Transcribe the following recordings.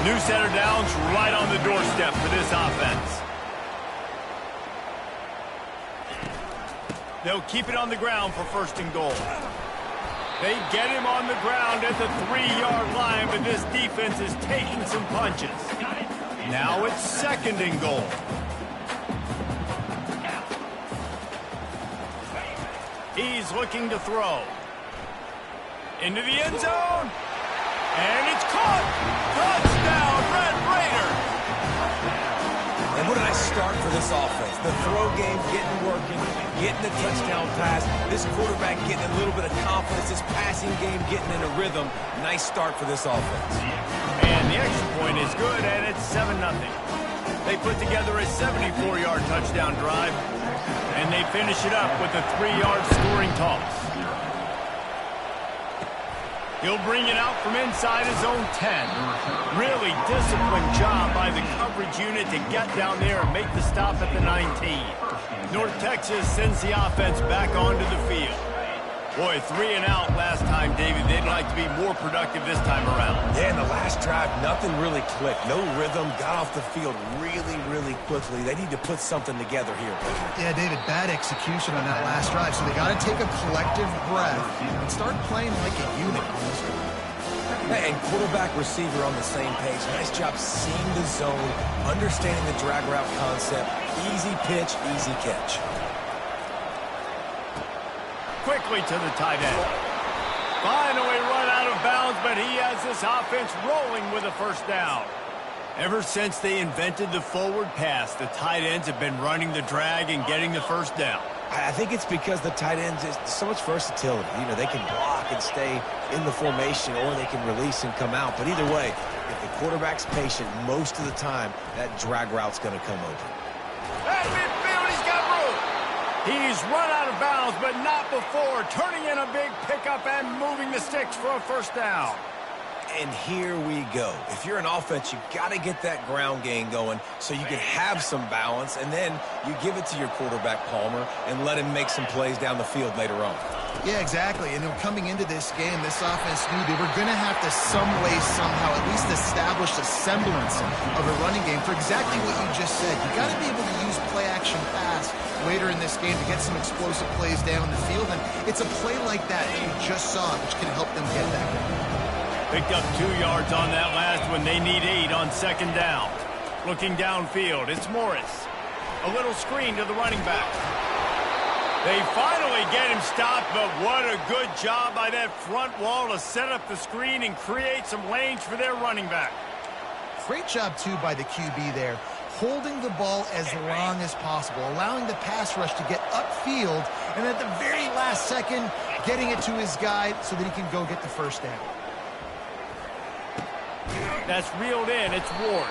New center downs right on the doorstep for this offense. They'll keep it on the ground for 1st and goal. They get him on the ground at the 3-yard line, but this defense is taking some punches. Now it's 2nd and goal. He's looking to throw. Into the end zone. And it's caught. Touchdown, Red Raider. And what a nice start for this offense. The throw game getting working, getting the touchdown pass. This quarterback getting a little bit of confidence. This passing game getting in a rhythm. Nice start for this offense. And the extra point is good, and it's 7-0. They put together a 74-yard touchdown drive, and they finish it up with a 3-yard scoring toss. He'll bring it out from inside his own 10. Really disciplined job by the coverage unit to get down there and make the stop at the 19. North Texas sends the offense back onto the field. Boy, 3 and out last time, David. They'd like to be more productive this time around. Yeah, in the last drive, nothing really clicked. No rhythm, got off the field really quickly. They need to put something together here. Yeah, David, bad execution on that last drive, so they got to take a collective breath and start playing like a unit. And quarterback receiver on the same page. Nice job seeing the zone, understanding the drag route concept. Easy pitch, easy catch. Quickly to the tight end. Finally run out of bounds, but he has this offense rolling with a 1st down. Ever since they invented the forward pass, the tight ends have been running the drag and getting the 1st down. I think it's because the tight ends is so much versatility. You know, they can block and stay in the formation, or they can release and come out. But either way, if the quarterback's patient, most of the time, that drag route's going to come open. At midfield, he's got room. He's run out of bounds, but not before. Turning in a big pickup and moving the sticks for a 1st down. And here we go. If you're an offense, you got to get that ground game going so you can have some balance, and then you give it to your quarterback, Palmer, and let him make some plays down the field later on. Yeah, exactly. And coming into this game, this offense knew they were going to have to some way, somehow, at least establish a semblance of a running game for exactly what you just said. You got to be able to use play-action pass later in this game to get some explosive plays down the field, and it's a play like that you just saw, which can help them get that going. Picked up 2 yards on that last one. They need 8 on 2nd down. Looking downfield, it's Morris. A little screen to the running back. They finally get him stopped, but what a good job by that front wall to set up the screen and create some lanes for their running back. Great job, too, by the QB there, holding the ball as long as possible, allowing the pass rush to get upfield, and at the very last second, getting it to his guy so that he can go get the 1st down. That's reeled in. It's Ward.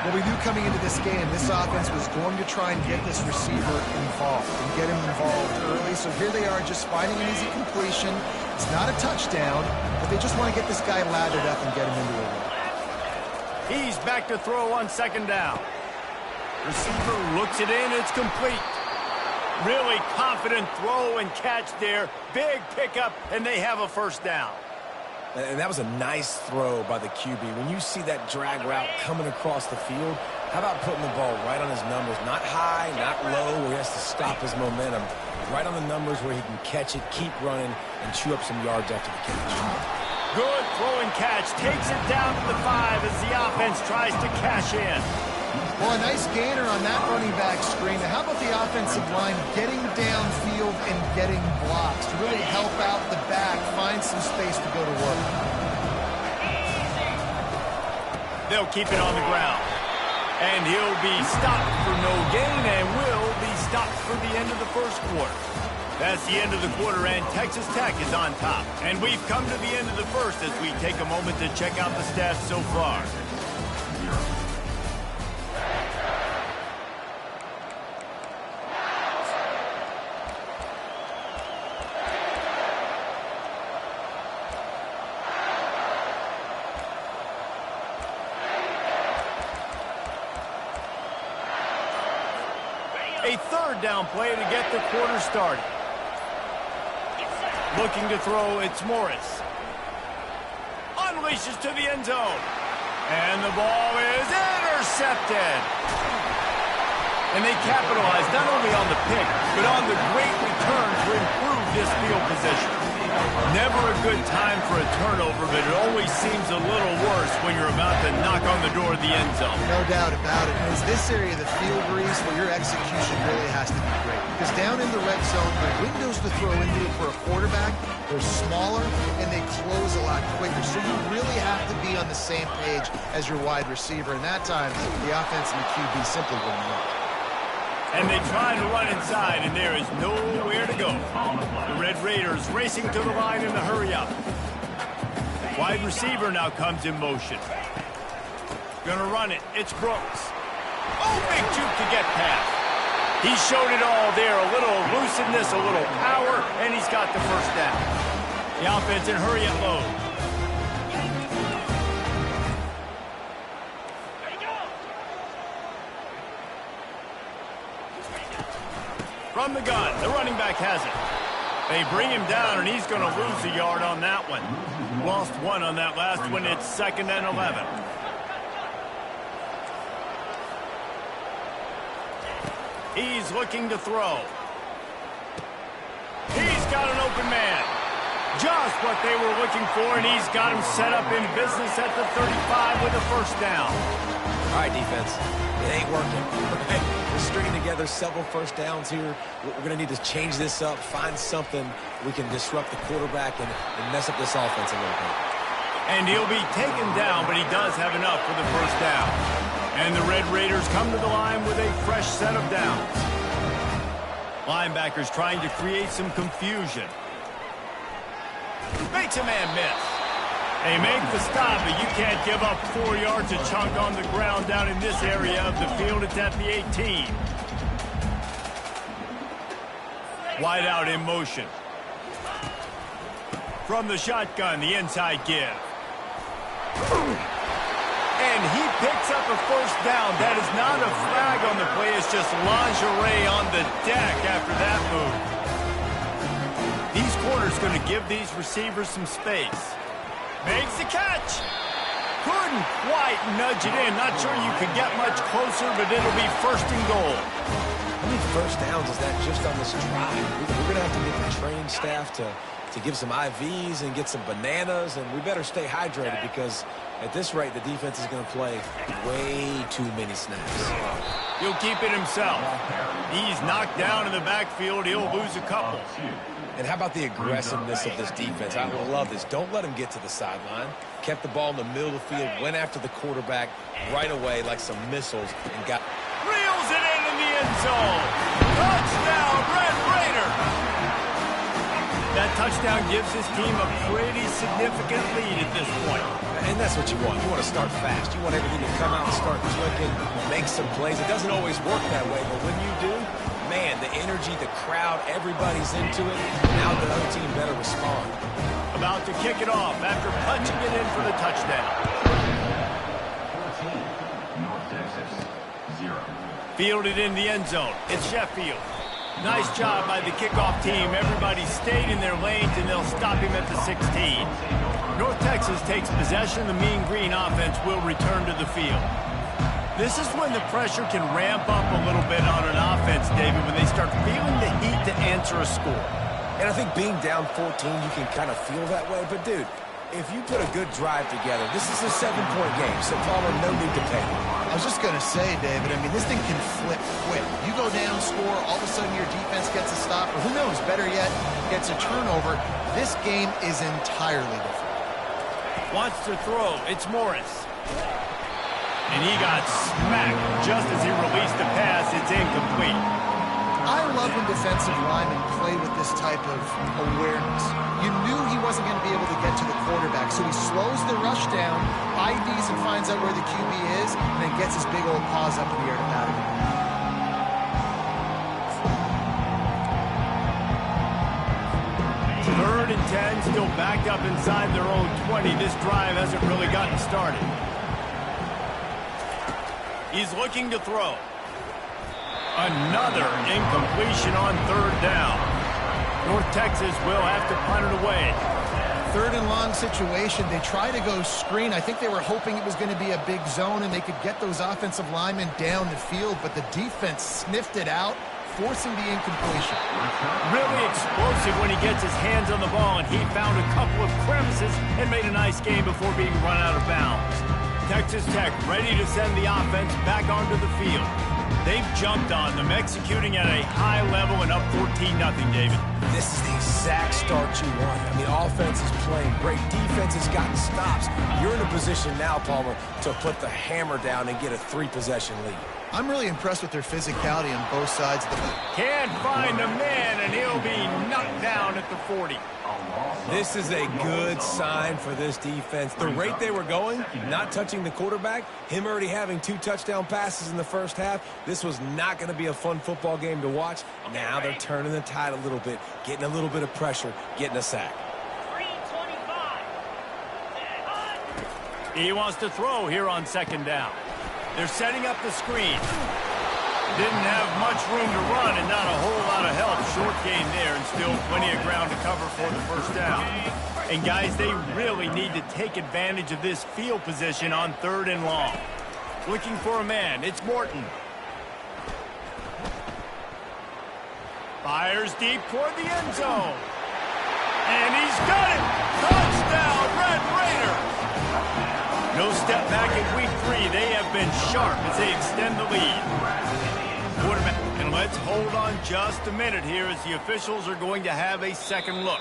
Well, we knew coming into this game, this offense was going to try and get this receiver involved and get him involved early. So here they are just finding an easy completion. It's not a touchdown, but they just want to get this guy lathered up and get him into a run. He's back to throw on 2nd down. Receiver looks it in. It's complete. Really confident throw and catch there. Big pickup, and they have a 1st down. And that was a nice throw by the QB. When you see that drag route coming across the field, how about putting the ball right on his numbers? Not high, not low, where he has to stop his momentum. Right on the numbers where he can catch it, keep running, and chew up some yards after the catch. Good throw and catch. Takes it down to the 5 as the offense tries to cash in. Well, a nice gainer on that running back screen. Now, how about the offensive line getting downfield and getting blocks to really help out the back, find some space to go to work? They'll keep it on the ground. And he'll be stopped for no gain and will be stopped for the end of the 1st quarter. That's the end of the quarter, and Texas Tech is on top. And we've come to the end of the 1st as we take a moment to check out the stats so far. A 3rd down play to get the quarter started. Looking to throw, it's Morris. Unleashes to the end zone. And the ball is intercepted. And they capitalized not only on the pick, but on the great return to improve this field position. Never a good time for a turnover, but it always seems a little worse when you're about to knock on the door of the end zone. No doubt about it. And it's this area of the field, Reese, where your execution really has to be great. Because down in the red zone, the windows to throw into it for a quarterback, they're smaller and they close a lot quicker. So you really have to be on the same page as your wide receiver. And that time, the offense and the QB simply wouldn't work. And they try to run inside, and there is nowhere to go. The Red Raiders racing to the line in the hurry-up. Wide receiver now comes in motion. Gonna run it. It's Brooks. Oh, big juke to get past. He showed it all there. A little elusiveness, a little power, and he's got the first down. The offense in hurry-up mode. From the gun, the running back has it. They bring him down, and he's going to lose a yard on that one. Lost one on that last one. It's 2nd and 11. He's looking to throw. He's got an open man. Just what they were looking for, and he's got him set up in business at the 35 with a first down. All right, defense. It ain't working. We're stringing together several first downs here. We're going to need to change this up, find something we can disrupt the quarterback and mess up this offense a little bit. And he'll be taken down, but he does have enough for the first down. And the Red Raiders come to the line with a fresh set of downs. Linebackers trying to create some confusion. Makes a man miss. They make the stop, but you can't give up 4 yards a chunk on the ground down in this area of the field. It's at the 18. Wide out in motion. From the shotgun, the inside give. And he picks up a first down. That is not a flag on the play. It's just lingerie on the deck after that move. These corners going to give these receivers some space. Makes the catch. Couldn't quite nudge it in. Not sure you could get much closer, but it'll be 1st and goal. How many first downs is that just on this drive? We're going to have to get the training staff to give some IVs and get some bananas, and we better stay hydrated because at this rate, the defense is going to play way too many snaps. He'll keep it himself. He's knocked down in the backfield. He'll lose a couple. And how about the aggressiveness of this defense? I love this. Don't let him get to the sideline. Kept the ball in the middle of the field, went after the quarterback right away like some missiles, and got... Reels it in the end zone. Touchdown, Red Raider. That touchdown gives his team a pretty significant lead at this point. And that's what you want. You want to start fast. You want everything to come out and start clicking, make some plays. It doesn't always work that way, but when you do, man, the energy, the crowd, everybody's into it. Now the other team better respond. About to kick it off after punching it in for the touchdown. 14, North Texas, 0. Fielded in the end zone. It's Sheffield. Nice job by the kickoff team. Everybody stayed in their lanes, and they'll stop him at the 16. North Texas takes possession. The Mean Green offense will return to the field. This is when the pressure can ramp up a little bit on an offense, David, when they start feeling the heat to answer a score. And I think being down 14, you can kind of feel that way. But, dude, if you put a good drive together, this is a 7-point game, so Palmer, no need to panic. I was just going to say, David, I mean, this thing can flip quick. You go down, score, all of a sudden your defense gets a stop, or who knows, better yet, gets a turnover. This game is entirely different. Wants to throw. It's Morris. And he got smacked just as he released the pass. It's incomplete. I love when defensive linemen play with this type of awareness. You knew he wasn't going to be able to get to the quarterback, so he slows the rush down, IDs and finds out where the QB is, and then gets his big old paws up in the air to bat it. 3rd and 10, still backed up inside their own 20. This drive hasn't really gotten started. He's looking to throw. Another incompletion on 3rd down. North Texas will have to punt it away. Third and long situation. They try to go screen. I think they were hoping it was going to be a big zone and they could get those offensive linemen down the field, but the defense sniffed it out, forcing the incompletion. Really explosive when he gets his hands on the ball, and he found a couple of crevices and made a nice game before being run out of bounds. Texas Tech ready to send the offense back onto the field. They've jumped on them, executing at a high level and up 14-0, David. This is the exact start you want. I mean, offense is playing great. Defense has gotten stops. You're in a position now, Palmer, to put the hammer down and get a 3-possession lead. I'm really impressed with their physicality on both sides of the ball. Can't find a man, and he'll be knocked down at the 40. This is a good sign for this defense. The rate they were going, not touching the quarterback, him already having 2 touchdown passes in the first half, this was not going to be a fun football game to watch. Now they're turning the tide a little bit, getting a little bit of pressure, getting a sack. He wants to throw here on second down. They're setting up the screen. Didn't have much room to run and not a whole lot of help. Short gain there and still plenty of ground to cover for the first down. And guys, they really need to take advantage of this field position on 3rd and long. Looking for a man. It's Morton. Fires deep toward the end zone. And he's got it! Touchdown, Red Raider! No step back in week 3. They have been sharp as they extend the lead. Quarterback. And let's hold on just a minute here as the officials are going to have a second look.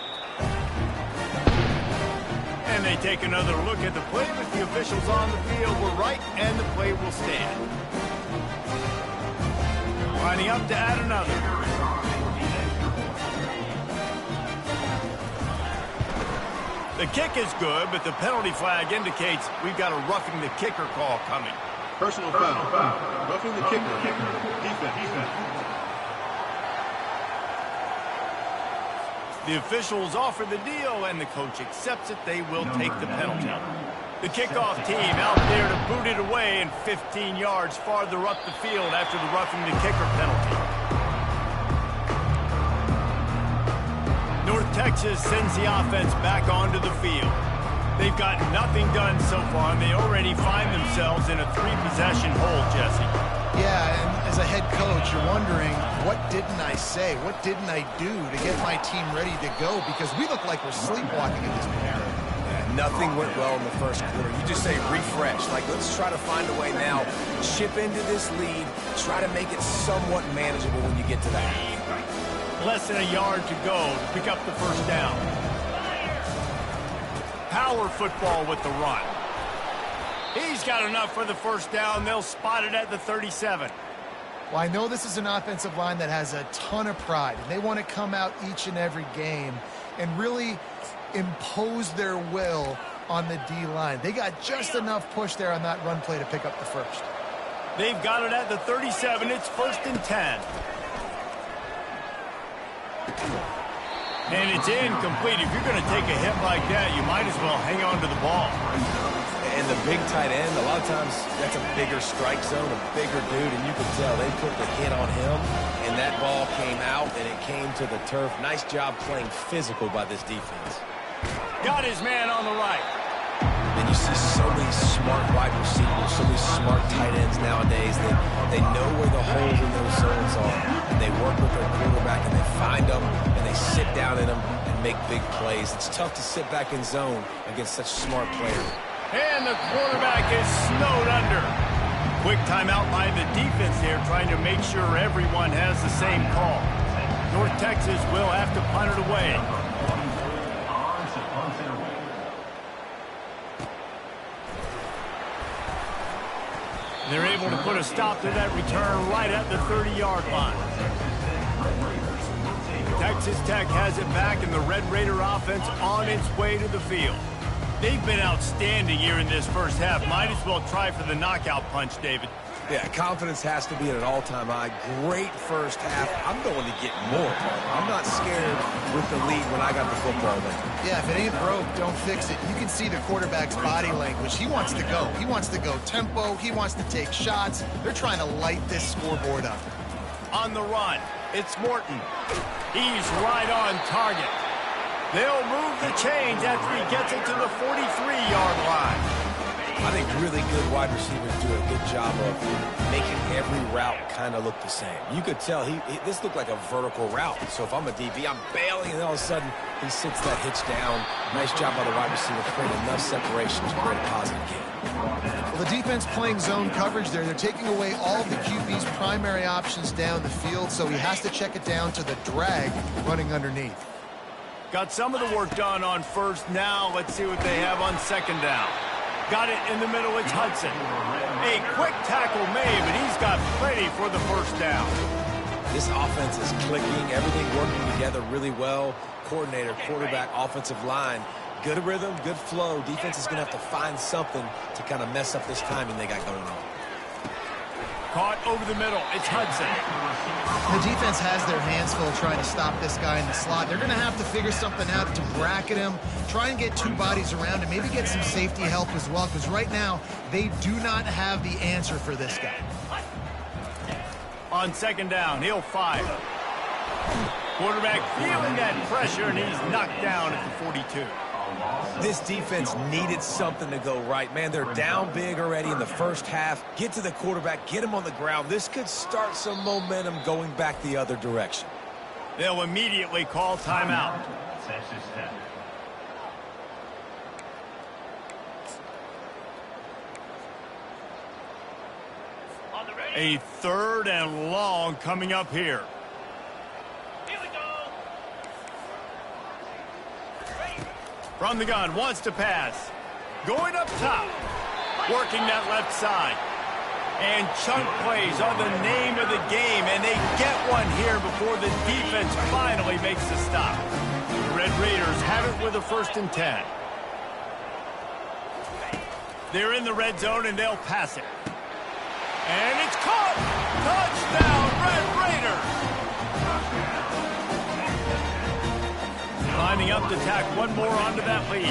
And they take another look at the play with the officials on the field. We're right, and the play will stand. Lining up to add another. The kick is good, but the penalty flag indicates we've got a roughing the kicker call coming. Personal foul. Roughing the kicker. Defense. The officials offer the deal, and the coach accepts it. They will take the penalty. The kickoff team out there to boot it away and 15 yards farther up the field after the roughing the kicker penalty. North Texas sends the offense back onto the field. They've got nothing done so far, and they already find themselves in a 3-possession hole, Jesse. Yeah, and as a head coach, you're wondering, what didn't I say? What didn't I do to get my team ready to go? Because we look like we're sleepwalking in this manner. Yeah, nothing went well in the first quarter. You just say refresh. Like, let's try to find a way now. Chip into this lead. Try to make it somewhat manageable when you get to the half. Less than a yard to go to pick up the first down. Power football with the run. He's got enough for the first down. They'll spot it at the 37. Well, I know this is an offensive line that has a ton of pride, and they want to come out each and every game and really impose their will on the D-line. They got just enough push there on that run play to pick up the first. They've got it at the 37. It's 1st and 10. And it's incomplete. If you're going to take a hit like that, you might as well hang on to the ball. And the big tight end, a lot of times that's a bigger strike zone, a bigger dude, and you can tell they put the hit on him, and that ball came out, and it came to the turf. Nice job playing physical by this defense. Got his man on the right. And you see so many smart wide receivers, so many smart tight ends nowadays that they know where the holes in those zones are, and they work with their quarterback, and they find them, and they sit down in them and make big plays. It's tough to sit back in zone against such smart players. And the quarterback is snowed under. Quick timeout by the defense here, trying to make sure everyone has the same call. North Texas will have to punt it away. They're able to put a stop to that return right at the 30-yard line. Texas Tech has it back, and the Red Raider offense on its way to the field. They've been outstanding here in this first half. Might as well try for the knockout punch, David. Yeah, confidence has to be at an all-time high. Great first half. I'm going to get more. I'm not scared with the lead when I got the football there. Yeah, if it ain't broke, don't fix it. You can see the quarterback's body language. He wants to go. He wants to go tempo. He wants to take shots. They're trying to light this scoreboard up. On the run, it's Morton. He's right on target. They'll move the chains after he gets it to the 43-yard line. I think really good wide receivers do a good job of making every route kind of look the same. You could tell this looked like a vertical route. So if I'm a DB, I'm bailing, and all of a sudden he sits that hitch down. Nice job by the wide receiver, creating enough separation to create a positive gain. Well, the defense playing zone coverage there. They're taking away all of the QB's primary options down the field, so he has to check it down to the drag running underneath. Got some of the work done on first. Now let's see what they have on second down. Got it in the middle. It's Hudson. A quick tackle made, but he's got plenty for the first down. This offense is clicking. Everything working together really well. Coordinator, quarterback, offensive line. Good rhythm, good flow. Defense is going to have to find something to kind of mess up this timing they got going on. Caught over the middle. It's Hudson. The defense has their hands full trying to stop this guy in the slot. They're going to have to figure something out to bracket him, try and get two bodies around him, maybe get some safety help as well, because right now they do not have the answer for this guy. On second down, he'll fire. Quarterback feeling that pressure, and he's knocked down at the 42. This defense needed something to go right. Man, they're down big already in the first half. Get to the quarterback, get him on the ground. This could start some momentum going back the other direction. They'll immediately call timeout. A third and long coming up here. From the gun, wants to pass. Going up top. Working that left side. And chunk plays are the name of the game, and they get one here before the defense finally makes the stop. The Red Raiders have it with a 1st and 10. They're in the red zone, and they'll pass it. And it's caught! Touchdown, Red Raiders! Lining up to tack one more onto that lead.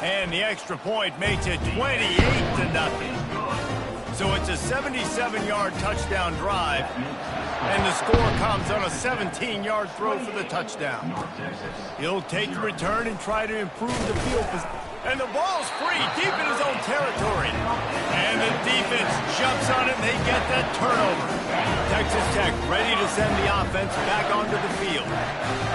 And the extra point makes it 28-0. So it's a 77-yard touchdown drive. And the score comes on a 17-yard throw for the touchdown. He'll take the return and try to improve the field position. And the ball's free deep in his own territory. And the defense jumps on it, and they get that turnover. Texas Tech ready to send the offense back onto the field.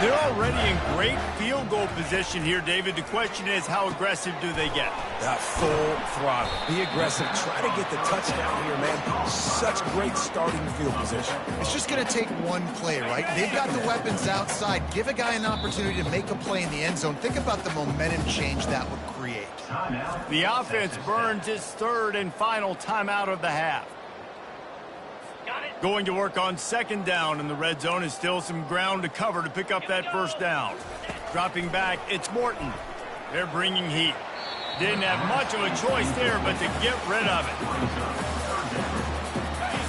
They're already in great field goal position here, David. The question is, how aggressive do they get? Full throttle. Be aggressive. Try to get the touchdown here, man. Such great starting field position. It's just going to take one play, right? They've got the weapons outside. Give a guy an opportunity to make a play in the end zone. Think about the momentum change that would create. The offense burns its third and final timeout of the half. Going to work on second down in the red zone is still some ground to cover to pick up that first down. Dropping back, it's Morton. They're bringing heat. Didn't have much of a choice there, but to get rid of it.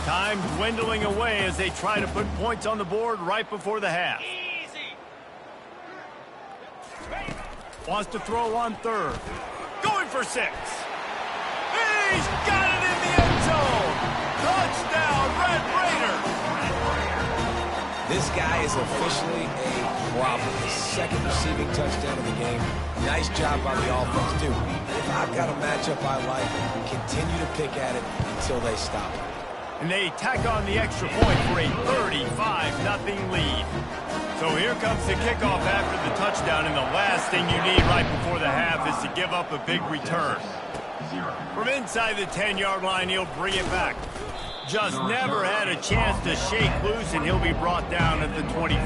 Time dwindling away as they try to put points on the board right before the half. Wants to throw on third. Going for 6. He's got it in the end zone. Touchdown, Red Raiders. This guy is officially a problem. His second receiving touchdown of the game. Nice job by the offense, too. If I've got a matchup I like, continue to pick at it until they stop it. And they tack on the extra point for a 35-0 lead. So here comes the kickoff after the touchdown, and the last thing you need right before the half is to give up a big return. From inside the 10-yard line, he'll bring it back. Just never had a chance to shake loose, and he'll be brought down at the 24.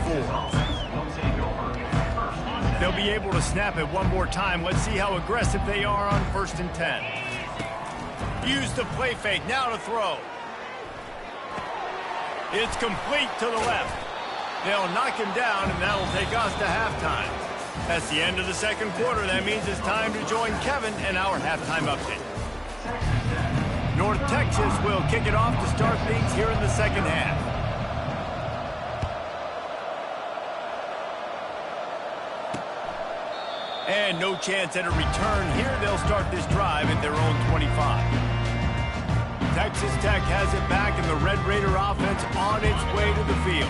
They'll be able to snap it one more time. Let's see how aggressive they are on 1st and 10. Use the play fake, now to throw. It's complete to the left. They'll knock him down, and that'll take us to halftime. That's the end of the second quarter. That means it's time to join Kevin and our halftime update. North Texas will kick it off to start things here in the second half. And no chance at a return here. They'll start this drive at their own 25. Texas Tech has it back, and the Red Raider offense on its way to the field.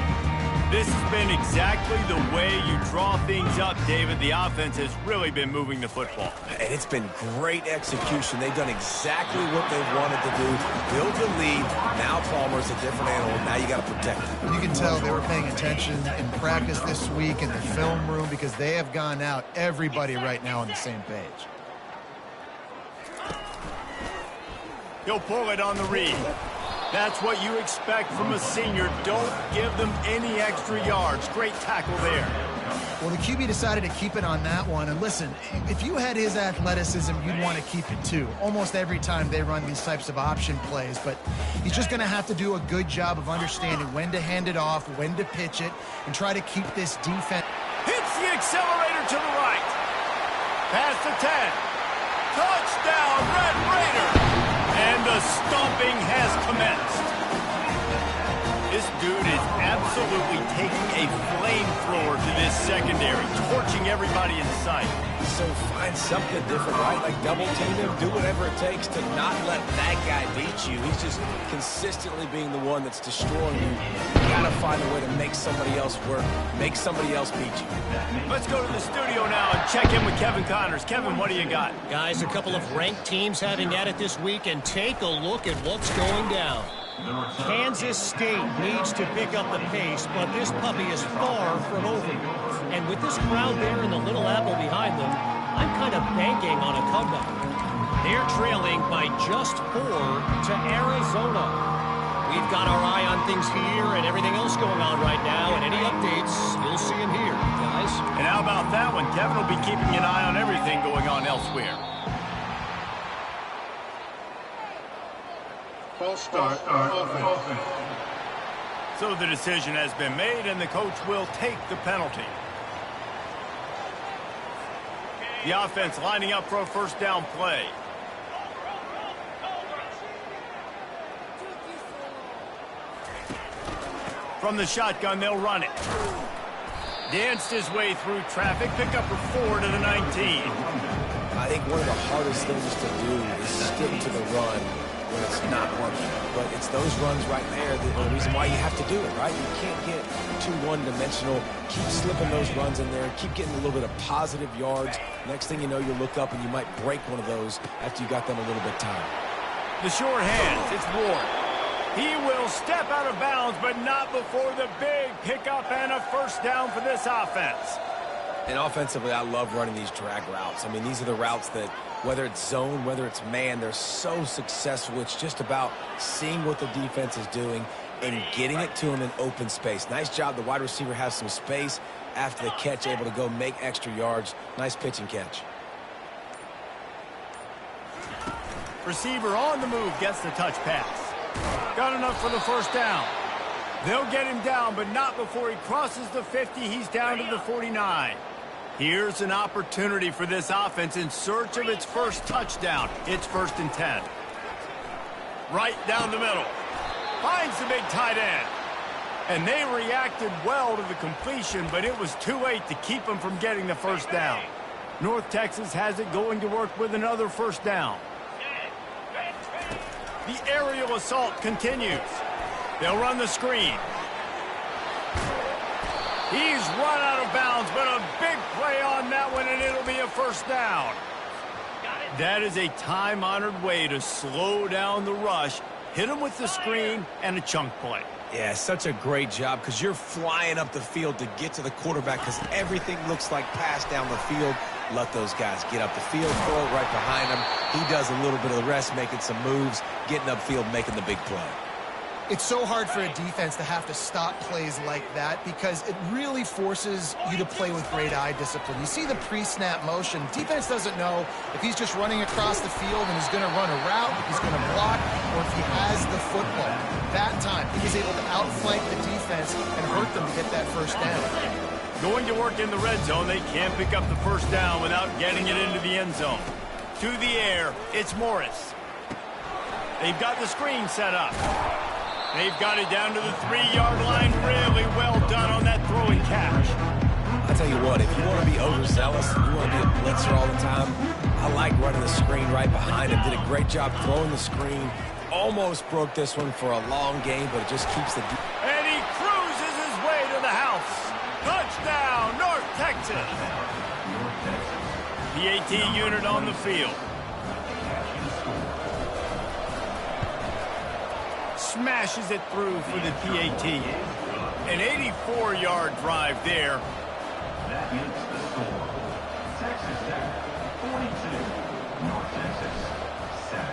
This has been exactly the way you draw things up, David. The offense has really been moving the football. And it's been great execution. They've done exactly what they wanted to do. Build the lead. Now Palmer's a different animal. Now you got to protect him. You can tell they were paying attention in practice this week in the film room because they have gone out, everybody right now on the same page. He'll pull it on the read. That's what you expect from a senior. Don't give them any extra yards. Great tackle there. Well, the QB decided to keep it on that one. And listen, if you had his athleticism, you'd want to keep it too. Almost every time they run these types of option plays. But he's just going to have to do a good job of understanding when to hand it off, when to pitch it, and try to keep this defense. Hits the accelerator to the right. Past the 10. Touchdown, Red Raider. And the stomping has commenced. This dude is absolutely taking a flamethrower to this secondary, torching everybody in sight. So find something different, right? Like double team him, do whatever it takes to not let that guy beat you. He's just consistently being the one that's destroying you. You gotta find a way to make somebody else work, make somebody else beat you. Let's go to the studio now and check in with Kevin Connors. Kevin, what do you got? Guys, a couple of ranked teams having at it this week, and take a look at what's going down. Kansas State needs to pick up the pace, but this puppy is far from over. And with this crowd there and the Little Apple behind them, I'm kind of banking on a comeback. They're trailing by just 4 to Arizona. We've got our eye on things here and everything else going on right now, and any updates, you'll see them here, guys. And how about that one? Kevin will be keeping an eye on everything going on elsewhere. False start. Offense. So the decision has been made, and the coach will take the penalty. The offense lining up for a first down play. From the shotgun, they'll run it. Danced his way through traffic, pick up a 4 to the 19. I think one of the hardest things to do is stick to the run when it's not working. But it's those runs right there that are the reason why you have to do it, right? You can't get too one-dimensional. Keep slipping those runs in there. Keep getting a little bit of positive yards. Next thing you know, you'll look up and you might break one of those after you got them a little bit tired. The short hands, it's Ward. He will step out of bounds, but not before the big pickup and a first down for this offense. And offensively, I love running these drag routes. I mean, these are the routes that, whether it's zone, whether it's man, they're so successful. It's just about seeing what the defense is doing and getting it to them in open space. Nice job. The wide receiver has some space after the catch, able to go make extra yards. Nice pitch and catch. Receiver on the move, gets the touch pass. Got enough for the first down. They'll get him down, but not before he crosses the 50. He's down to the 49. Here's an opportunity for this offense in search of its first touchdown. It's 1st and 10. Right down the middle. Finds the big tight end. And they reacted well to the completion, but it was too late to keep them from getting the first down. North Texas has it going to work with another first down. The aerial assault continues. They'll run the screen. He's run out of bounds, but a big play on that one, and it'll be a first down. That is a time-honored way to slow down the rush, hit him with the screen, and a chunk play. Yeah, such a great job because you're flying up the field to get to the quarterback because everything looks like pass down the field. Let those guys get up the field, throw it right behind him. He does a little bit of the rest, making some moves, getting upfield, making the big play. It's so hard for a defense to have to stop plays like that because it really forces you to play with great eye discipline. You see the pre-snap motion. Defense doesn't know if he's just running across the field and he's going to run a route, if he's going to block, or if he has the football. That time, he was able to outflank the defense and hurt them to get that first down. Going to work in the red zone, they can't pick up the first down without getting it into the end zone. To the air, it's Morris. They've got the screen set up. They've got it down to the 3-yard line. Really well done on that throw and catch. I'll tell you what, if you want to be overzealous, you want to be a blitzer all the time, I like running the screen right behind him. Did a great job throwing the screen almost broke this one for a long game, but it just keeps the... And he cruises his way to the house. Touchdown, North Texas. PAT unit on the field. Smashes it through for the PAT. An 84-yard drive there. That is the score. Texas Tech 42, North Texas 7.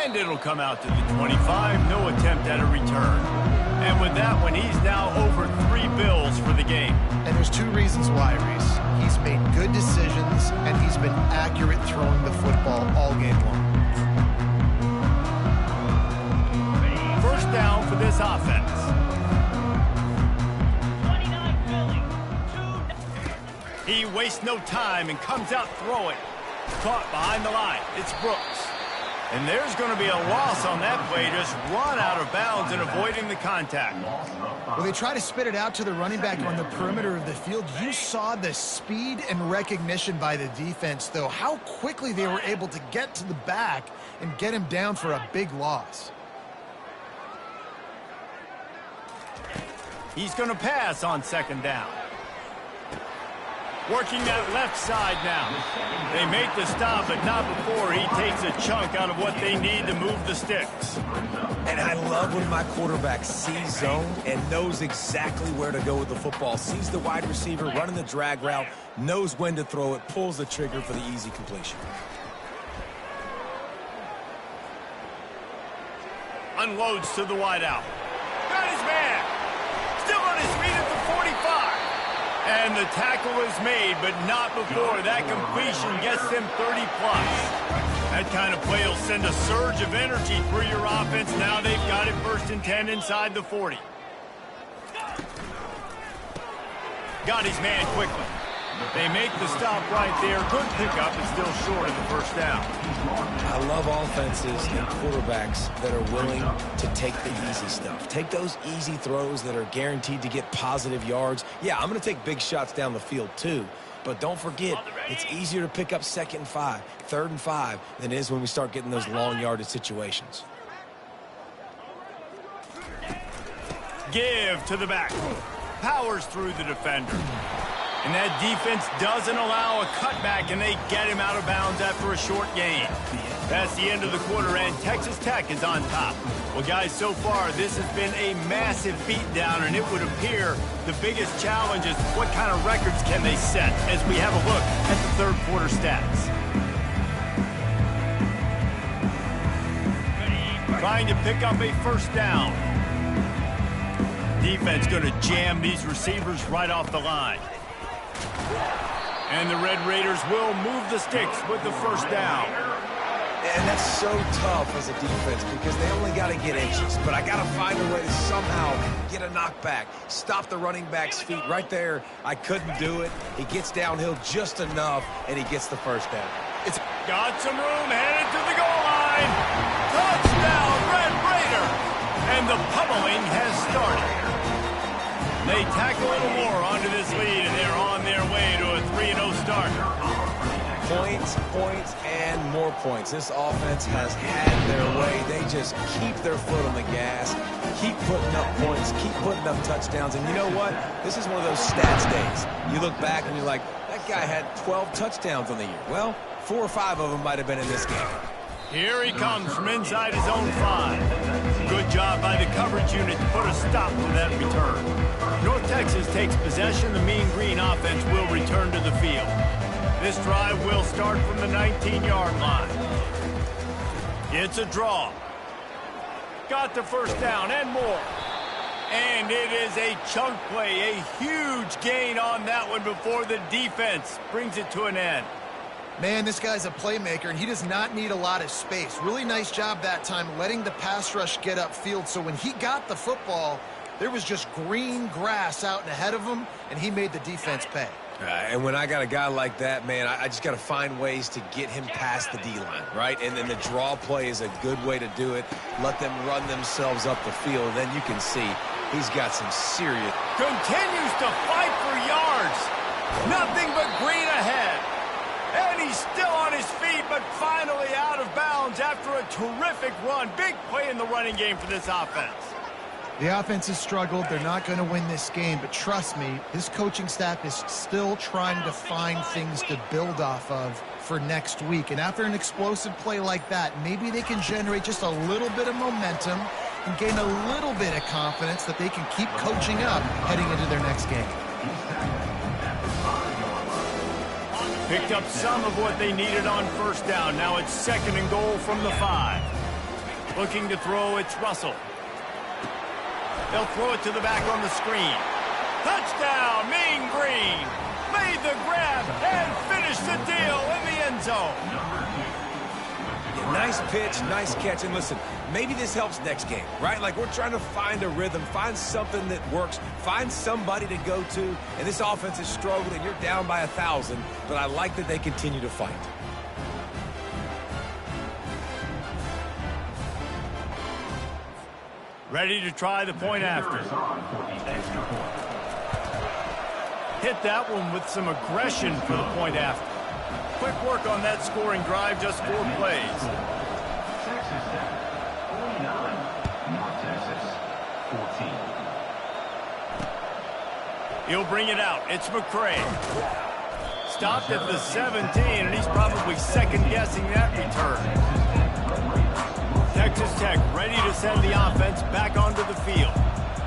And it'll come out to the 25. No attempt at a return. And with that one, he's now over 3 bills for the game. And there's 2 reasons why, Reese. He's made good decisions, and he's been accurate throwing the football all game long. First down for this offense. 29 Philly. He wastes no time and comes out throwing. Caught behind the line. It's Brooks. And there's going to be a loss on that play. Just run out of bounds and avoiding the contact. Well, they try to spit it out to the running back on the perimeter of the field. You saw the speed and recognition by the defense, though. How quickly they were able to get to the back and get him down for a big loss. He's going to pass on second down. Working that left side now. They make the stop, but not before he takes a chunk out of what they need to move the sticks. And I love when my quarterback sees zone and knows exactly where to go with the football. Sees the wide receiver running the drag route, knows when to throw it, pulls the trigger for the easy completion. Unloads to the wideout. Got his man. Still on his feet at the 45. And the tackle is made, but not before that completion gets them 30-plus. That kind of play will send a surge of energy through your offense. Now they've got it 1st and 10 inside the 40. Got his man quickly. They make the stop right there. Good pickup, but still short of the first down. I love offenses and quarterbacks that are willing to take the easy stuff. Take those easy throws that are guaranteed to get positive yards. Yeah, I'm going to take big shots down the field too. But don't forget, it's easier to pick up 2nd and 5, 3rd and 5 than it is when we start getting those long yardage situations. Give to the back. Powers through the defender. And that defense doesn't allow a cutback, and they get him out of bounds after a short gain. That's the end of the quarter, and Texas Tech is on top. Well, guys, so far, this has been a massive beatdown, and it would appear the biggest challenge is what kind of records can they set as we have a look at the 3rd quarter stats. Trying to pick up a 1st down. Defense going to jam these receivers right off the line. And the Red Raiders will move the sticks with the 1st down. And that's so tough as a defense because they only got to get inches. But I got to find a way to somehow get a knockback, stop the running back's feet right there. I couldn't do it. He gets downhill just enough, and he gets the 1st down. It's got some room, headed to the goal line. Touchdown, Red Raider. And the pummeling has started. They tack a little more onto this lead, and they're on their way to a 3-0 start. Points, points, and more points. This offense has had their way. They just keep their foot on the gas, keep putting up points, keep putting up touchdowns. And you know what? This is one of those stats days. You look back and you're like, that guy had 12 touchdowns on the year. Well, 4 or 5 of them might have been in this game. Here he comes from inside his own 5. Good job by the coverage unit to put a stop to that return. North Texas takes possession. The Mean Green offense will return to the field. This drive will start from the 19-yard line. It's a draw. Got the 1st down and more. And it is a chunk play, a huge gain on that one before the defense brings it to an end. Man, this guy's a playmaker, and he does not need a lot of space. Really nice job that time letting the pass rush get upfield. So when he got the football, there was just green grass out and ahead of him, and he made the defense pay. And when I got a guy like that, man, I just got to find ways to get him past the D-line, right? And then the draw play is a good way to do it. Let them run themselves up the field, and then you can see he's got some serious... Continues to fight for yards. Nothing but green ahead. And he's still on his feet, but finally out of bounds after a terrific run. Big play in the running game for this offense. The offense has struggled. They're not going to win this game, but trust me, this coaching staff is still trying to find things to build off of for next week. And after an explosive play like that, maybe they can generate just a little bit of momentum and gain a little bit of confidence that they can keep coaching up heading into their next game. Picked up some of what they needed on first down. Now it's 2nd and goal from the 5. Looking to throw, it's Russell. They'll throw it to the back on the screen. Touchdown, Mean Green. Made the grab and finished the deal in the end zone. Yeah, nice pitch, nice catch. And listen, maybe this helps next game, right? Like, we're trying to find a rhythm, find something that works, find somebody to go to. And this offense is struggling. You're down by 1,000, but I like that they continue to fight. Ready to try the point after. Hit that one with some aggression for the point after. Quick work on that scoring drive, just 4 plays. Texas Tech, 49. North Texas, 14. He'll bring it out. It's McCray. Stopped at the 17, and he's probably second-guessing that return. Texas Tech ready to send the offense back onto the field.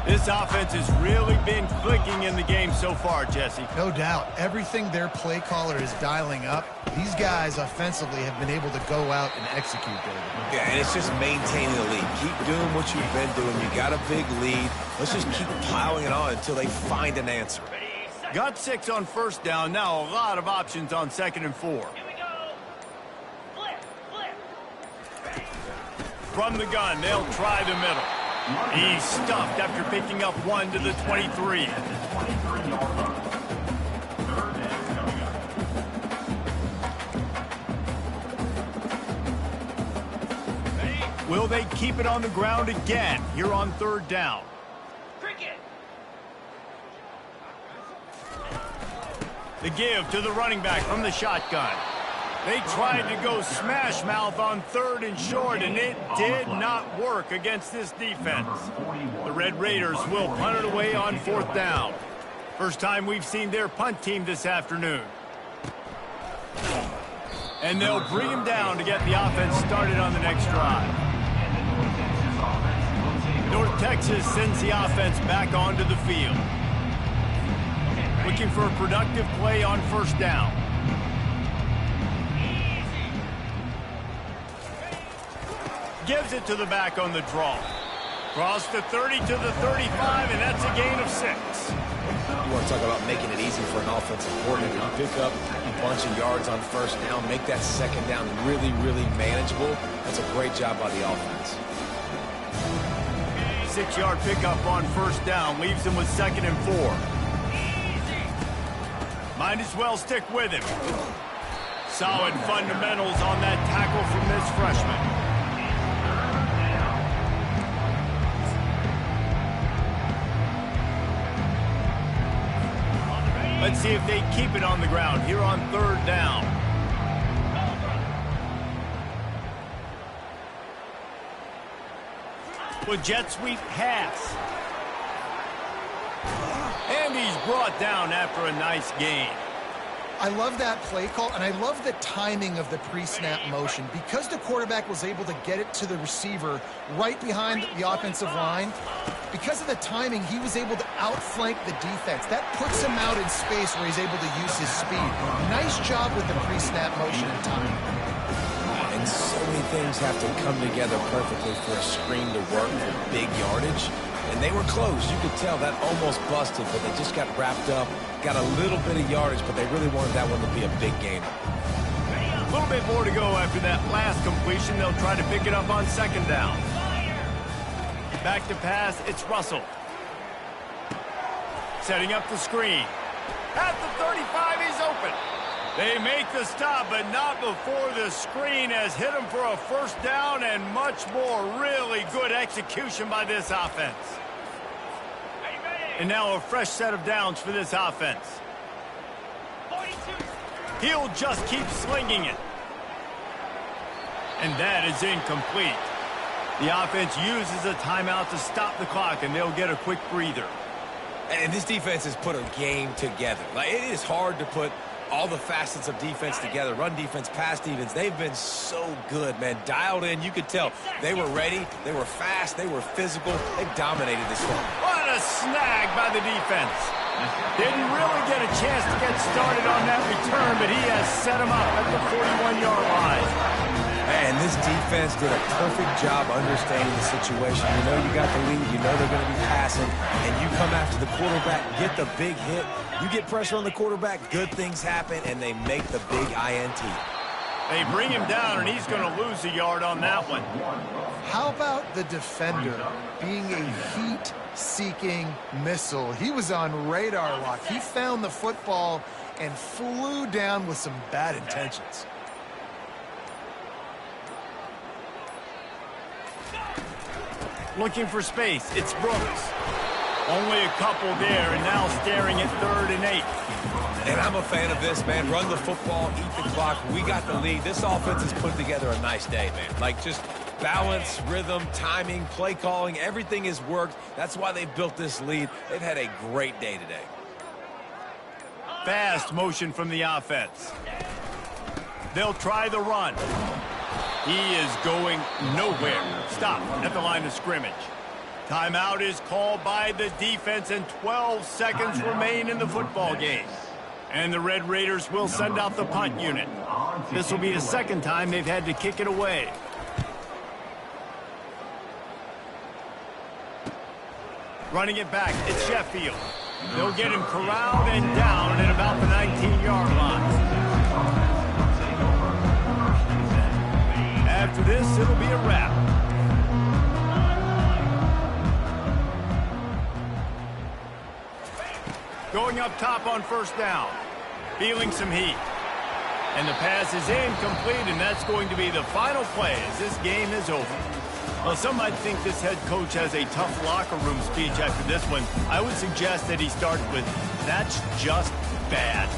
This offense has really been clicking in the game so far, Jesse. No doubt. Everything their play caller is dialing up, these guys offensively have been able to go out and execute, David. Yeah, and it's just maintaining the lead. Keep doing what you've been doing. You got a big lead. Let's just keep plowing it on until they find an answer. Got 6 on first down. Now a lot of options on 2nd and 4. From the gun, they'll try the middle. He's stuffed after picking up 1 to the 23. Will they keep it on the ground again here on 3rd down? The give to the running back from the shotgun. They tried to go smash mouth on 3rd and short, and it did not work against this defense. The Red Raiders will punt it away on 4th down. First time we've seen their punt team this afternoon. And they'll bring him down to get the offense started on the next drive. North Texas sends the offense back onto the field. Looking for a productive play on 1st down. Gives it to the back on the draw. Cross the 30 to the 35, and that's a gain of 6. You want to talk about making it easy for an offensive coordinator. You pick up a bunch of yards on 1st down, make that 2nd down really, really manageable. That's a great job by the offense. 6-yard pickup on 1st down leaves him with 2nd and 4. Might as well stick with him. Solid fundamentals on that tackle from this freshman. Let's see if they keep it on the ground here on 3rd down. With jet sweep pass. And he's brought down after a nice gain. I love that play call, and I love the timing of the pre-snap motion. Because the quarterback was able to get it to the receiver right behind the offensive line, because of the timing, he was able to outflank the defense. That puts him out in space where he's able to use his speed. Nice job with the pre-snap motion and timing. And so many things have to come together perfectly for a screen to work for big yardage. And they were close. You could tell that almost busted, but they just got wrapped up, got a little bit of yardage, but they really wanted that one to be a big game. A little bit more to go after that last completion. They'll try to pick it up on 2nd down. Back to pass, it's Russell. Setting up the screen. At the 35, he's open. They make the stop, but not before the screen has hit him for a 1st down and much more. Really good execution by this offense. And now a fresh set of downs for this offense. He'll just keep slinging it. And that is incomplete. The offense uses a timeout to stop the clock, and they'll get a quick breather. And this defense has put a game together. Like, it is hard to put all the facets of defense together. Run defense, pass defense. They've been so good, man. Dialed in. You could tell they were ready. They were fast. They were physical. They dominated this one. What a snag by the defense. Didn't really get a chance to get started on that return, but he has set him up at the 41-yard line. And this defense did a perfect job understanding the situation. You know you got the lead. You know they're going to be passing. And you come after the quarterback, get the big hit. You get pressure on the quarterback, good things happen, and they make the big INT. They bring him down, and he's going to lose a yard on that one. How about the defender being a heat-seeking missile? He was on radar lock. He found the football and flew down with some bad intentions. Looking for space. It's Brooks. Only a couple there, and now staring at 3rd and 8. And I'm a fan of this, man. Run the football, eat the clock. We got the lead. This offense has put together a nice day, man. Like, just balance, rhythm, timing, play calling, everything has worked. That's why they've built this lead. They've had a great day today. Fast motion from the offense. They'll try the run. He is going nowhere. Stop at the line of scrimmage. Timeout is called by the defense, and 12 seconds remain in the football game. And the Red Raiders will send out the punt unit. This will be the second time they've had to kick it away. Running it back, it's Sheffield. They'll get him corralled and down at about the 19-yard line. After this, it'll be a wrap. Going up top on 1st down. Feeling some heat. And the pass is incomplete, and that's going to be the final play as this game is over. Well, some might think this head coach has a tough locker room speech after this one. I would suggest that he starts with, "That's just bad."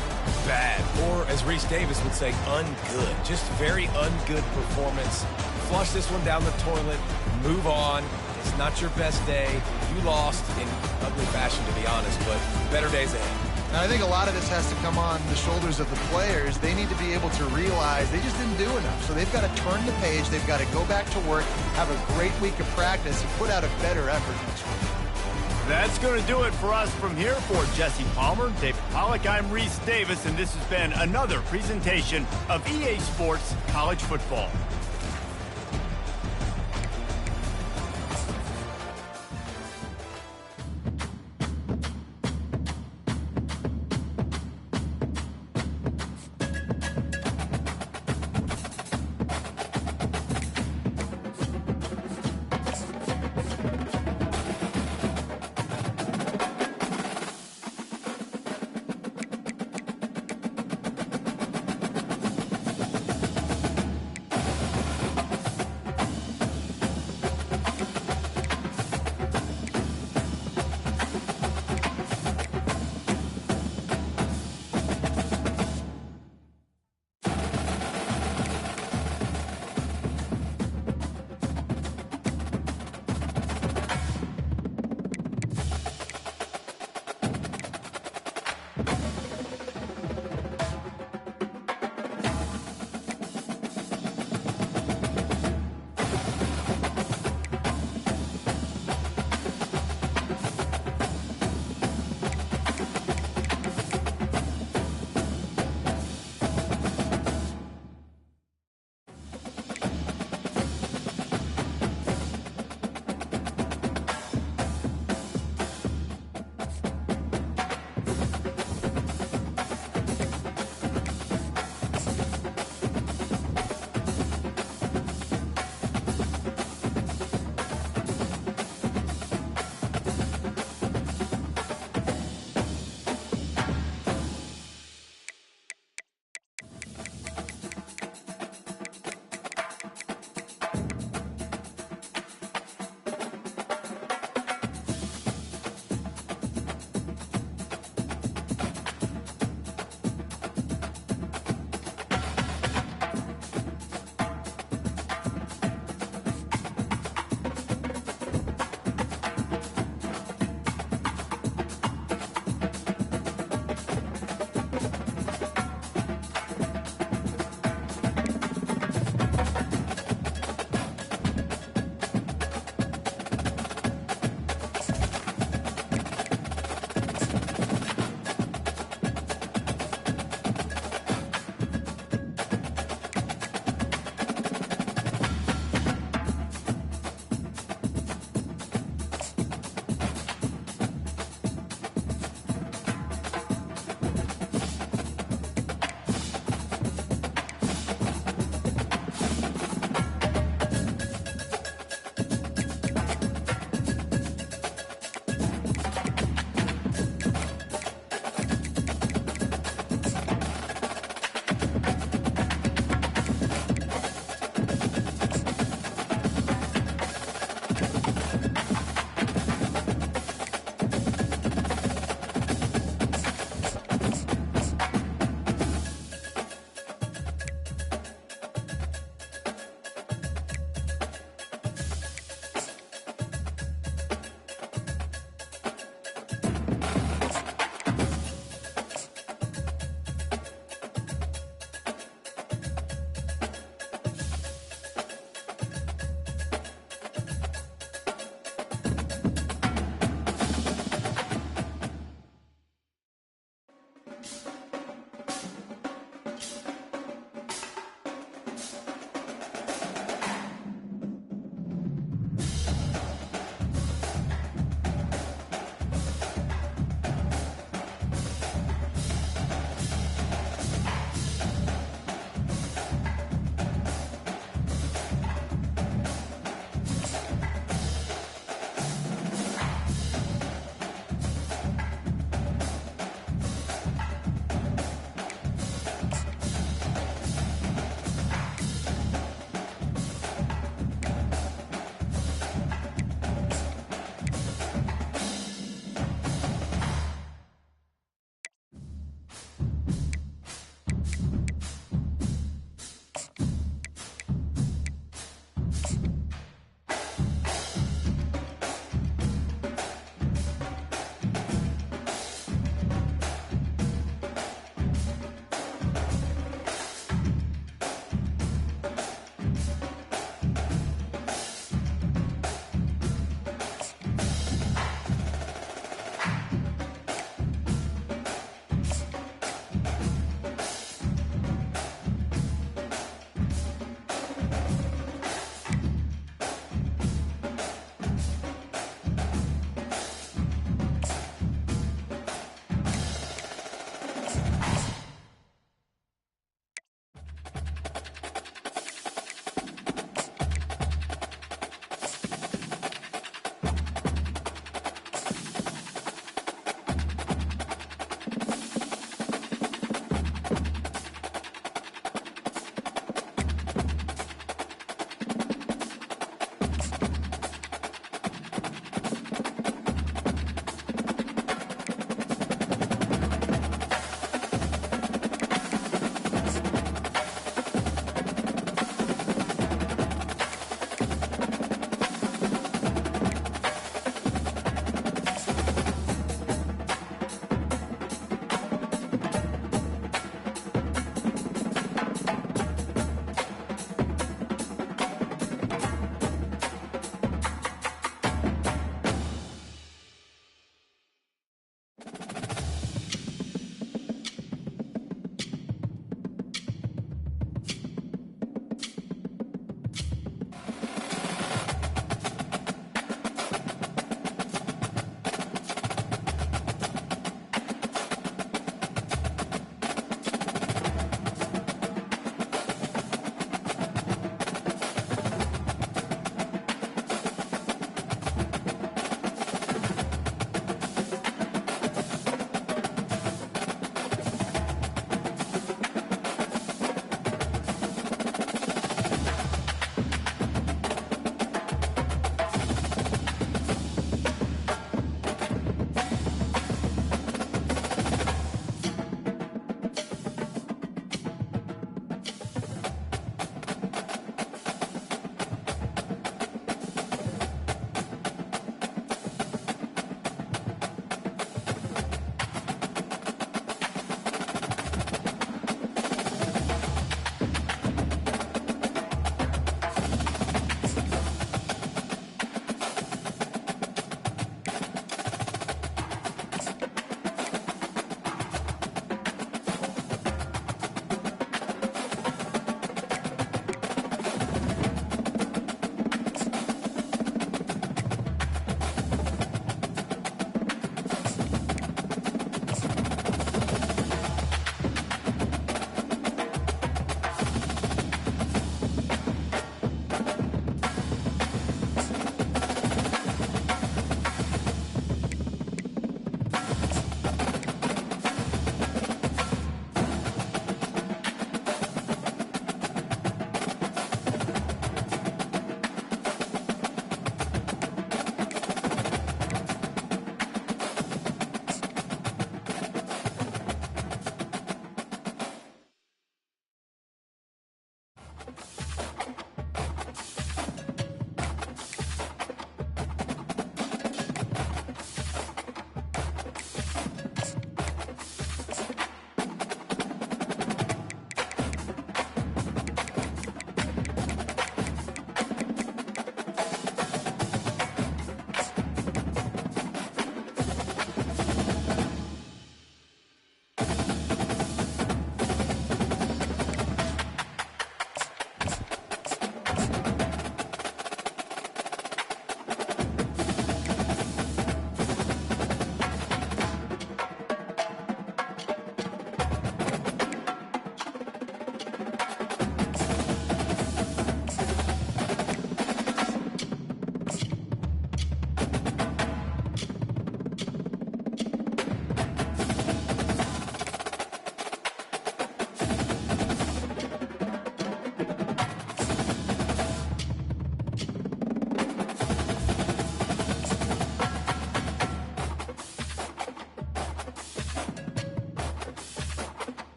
Bad. Or, as Reese Davis would say, ungood. Just very ungood performance. Flush this one down the toilet. Move on. It's not your best day. You lost in ugly fashion, to be honest, but better days ahead. And I think a lot of this has to come on the shoulders of the players. They need to be able to realize they just didn't do enough. So they've got to turn the page. They've got to go back to work, have a great week of practice, and put out a better effort next week. That's going to do it for us from here. For Jesse Palmer, David Pollack, I'm Reese Davis, and this has been another presentation of EA Sports College Football.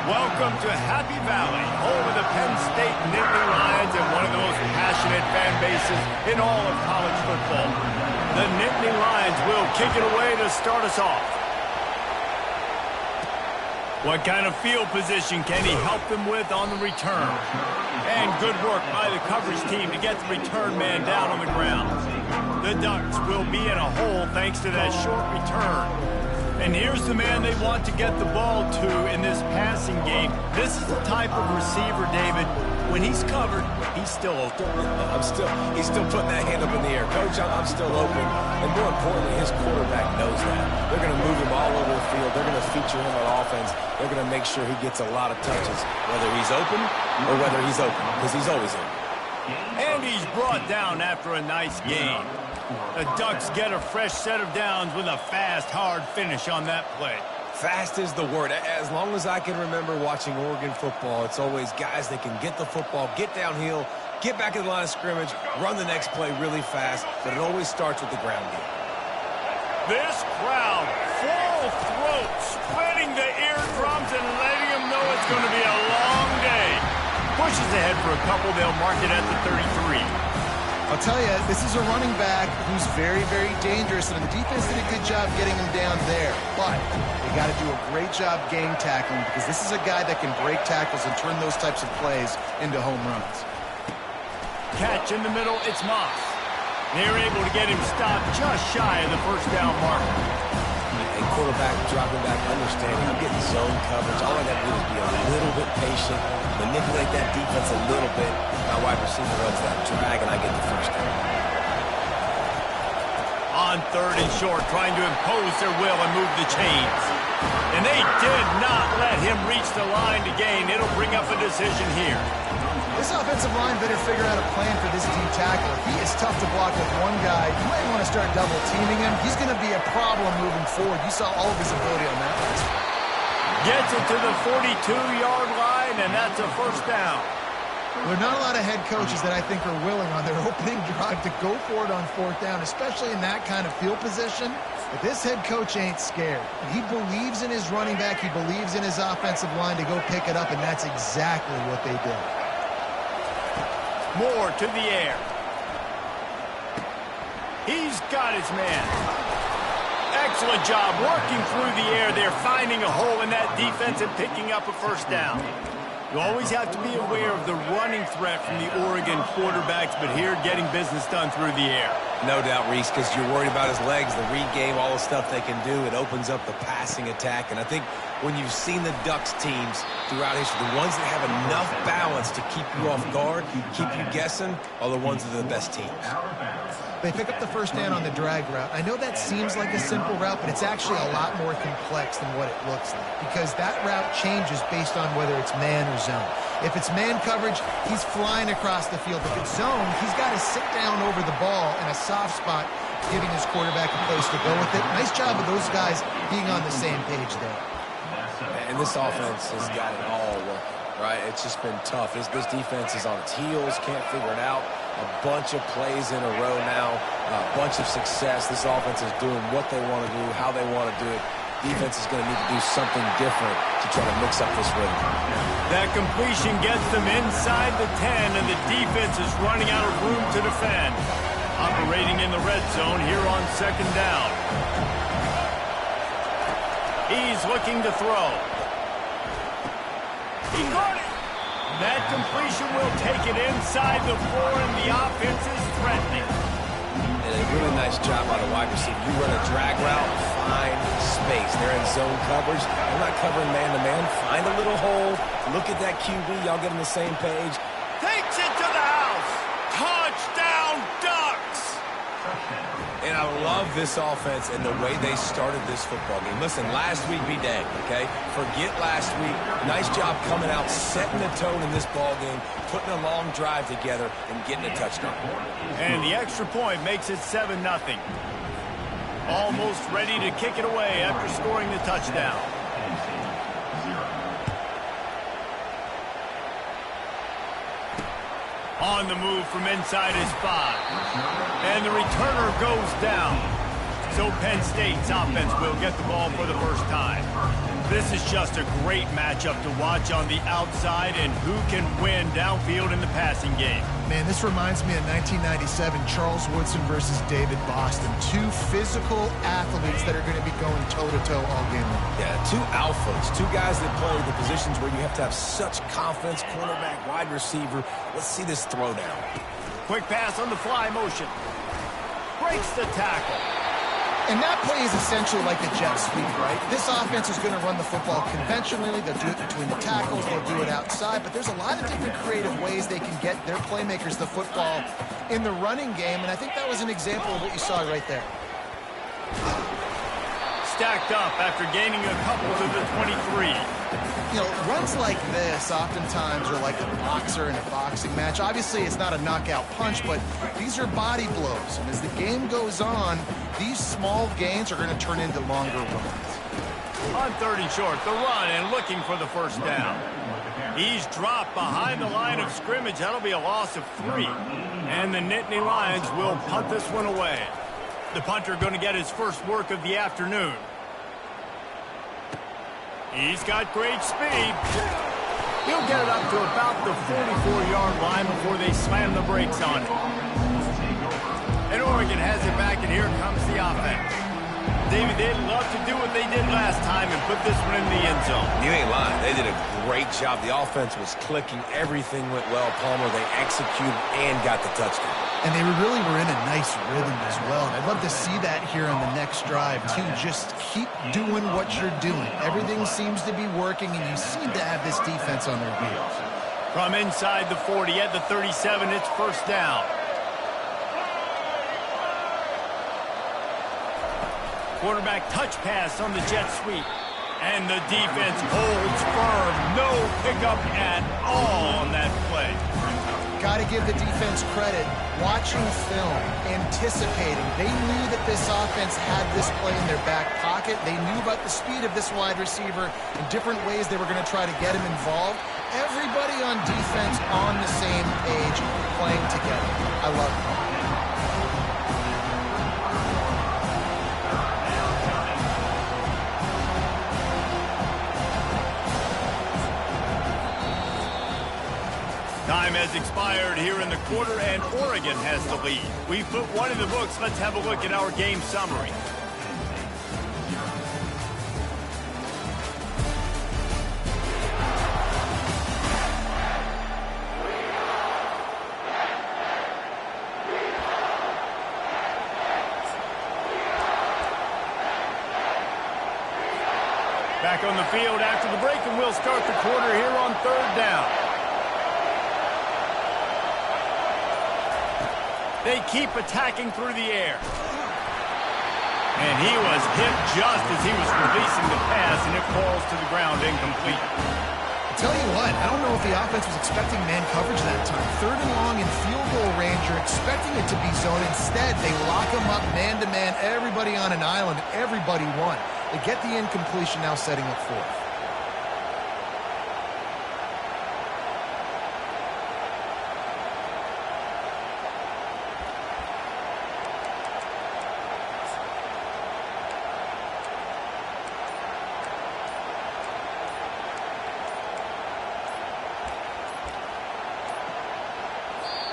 Welcome to Happy Valley, home of the Penn State Nittany Lions and one of the most passionate fan bases in all of college football. The Nittany Lions will kick it away to start us off. What kind of field position can he help them with on the return? And good work by the coverage team to get the return man down on the ground. The Ducks will be in a hole thanks to that short return. And here's the man they want to get the ball to in this passing game. This is the type of receiver, David, when he's covered, he's still open. He's still putting that hand up in the air. Coach, I'm still open. And more importantly, his quarterback knows that. They're going to move him all over the field. They're going to feature him on offense. They're going to make sure he gets a lot of touches, whether he's open or whether he's open, because he's always open. And he's brought down after a nice gain. The Ducks get a fresh set of downs with a fast, hard finish on that play. Fast is the word. As long as I can remember watching Oregon football, it's always guys that can get the football, get downhill, get back in the line of scrimmage, run the next play really fast, but it always starts with the ground game. This crowd, full throat, spreading the eardrums and letting them know it's going to be a long day. Pushes ahead for a couple. They'll mark it at the 33. I'll tell you, this is a running back who's very, very dangerous, and the defense did a good job getting him down there. But they got to do a great job gang tackling, because this is a guy that can break tackles and turn those types of plays into home runs. Catch in the middle, it's Moss. They're able to get him stopped just shy of the first down mark. A quarterback dropping back, understanding I'm getting zone coverage. All I got to do is be a little bit patient, manipulate that defense a little bit. My wide receiver runs that drag, and I get the first down. On third and short, trying to impose their will and move the chains. And they did not let him reach the line to gain. It'll bring up a decision here. This offensive line better figure out a plan for this deep tackle. He is tough to block with one guy. You might want to start double teaming him. He's going to be a problem moving forward. You saw all of his ability on that last one. Gets it to the 42-yard line, and that's a first down. There are not a lot of head coaches that I think are willing on their opening drive to go for it on fourth down, especially in that kind of field position. But this head coach ain't scared. He believes in his running back. He believes in his offensive line to go pick it up, and that's exactly what they did. Moore to the air. He's got his man. Excellent job working through the air there, finding a hole in that defense and picking up a first down. You always have to be aware of the running threat from the Oregon quarterbacks, but here getting business done through the air. No doubt, Reese, because you're worried about his legs, the read game, all the stuff they can do. It opens up the passing attack. And I think when you've seen the Ducks teams throughout history, the ones that have enough balance to keep you off guard, keep you guessing, are the ones that are the best teams. They pick up the first down on the drag route. I know that seems like a simple route, but it's actually a lot more complex than what it looks like, because that route changes based on whether it's man or zone. If it's man coverage, he's flying across the field. If it's zone, he's got to sit down over the ball in a soft spot, giving his quarterback a place to go with it. Nice job of those guys being on the same page there. And this offense has got it all working, right? It's just been tough. This defense is on its heels, can't figure it out. A bunch of plays in a row now, a bunch of success. This offense is doing what they want to do, how they want to do it. Defense is going to need to do something different to try to mix up this rhythm. That completion gets them inside the 10, and the defense is running out of room to defend. Operating in the red zone here on second down. He's looking to throw. He caught it. That completion will take it inside the 4, and the offense is threatening. And a really nice job by the wide receiver. You run a drag route, find space. They're in zone coverage. They're not covering man-to-man. Find a little hole. Look at that QB. Y'all get on the same page. Takes it to the house. Touchdown, Ducks. And I love this offense and the way they started this football game. Listen, last week be dang, okay? Forget last week. Nice job coming out, setting the tone in this ball game, putting a long drive together, and getting a touchdown. And the extra point makes it 7-0. Almost ready to kick it away after scoring the touchdown. On the move from inside his 5. And the returner goes down. So Penn State's offense will get the ball for the first time. This is just a great matchup to watch on the outside, and who can win downfield in the passing game. Man, this reminds me of 1997, Charles Woodson versus David Boston. Two physical athletes that are going to be going toe-to-toe all game long. Yeah, two alphas, two guys that play the positions where you have to have such confidence, cornerback, wide receiver. Let's see this throw down. Quick pass on the fly motion. Breaks the tackle. And that play is essentially like a jet sweep, right? This offense is going to run the football conventionally. They'll do it between the tackles. They'll do it outside. But there's a lot of different creative ways they can get their playmakers the football in the running game. And I think that was an example of what you saw right there. Stacked up after gaining a couple to the 23. You know, runs like this oftentimes are like a boxer in a boxing match. Obviously, it's not a knockout punch, but these are body blows. And as the game goes on, these small gains are going to turn into longer runs. On 3rd and short, the run and looking for the first down. He's dropped behind the line of scrimmage. That'll be a loss of 3. And the Nittany Lions will punt this one away. The punter going to get his first work of the afternoon. He's got great speed. He'll get it up to about the 44-yard line before they slam the brakes on it. And Oregon has it back, and here comes the offense. David, they'd love to do what they did last time and put this one in the end zone. You ain't lying. They did a great job. The offense was clicking. Everything went well. Palmer, they executed and got the touchdown. And they really were in a nice rhythm as well. And I'd love to see that here on the next drive, too. Just keep doing what you're doing. Everything seems to be working, and you seem to have this defense on their heels. From inside the 40 at the 37, it's first down. Quarterback touch pass on the jet sweep. And the defense holds firm. No pickup at all on that play. Got to give the defense credit. Watching film, anticipating. They knew that this offense had this play in their back pocket. They knew about the speed of this wide receiver and different ways they were going to try to get him involved. Everybody on defense on the same page, playing together. I love it. Time has expired here in the quarter, and Oregon has the lead. We've put one in the books. Let's have a look at our game summary. Back on the field after the break, and we'll start the quarter here on 3rd down. They keep attacking through the air. And he was hit just as he was releasing the pass, and it falls to the ground incomplete. I'll tell you what, I don't know if the offense was expecting man coverage that time. 3rd and long in field goal range, you're expecting it to be zone. Instead, they lock them up man-to-man, everybody on an island, everybody won. They get the incompletion, now setting up 4th.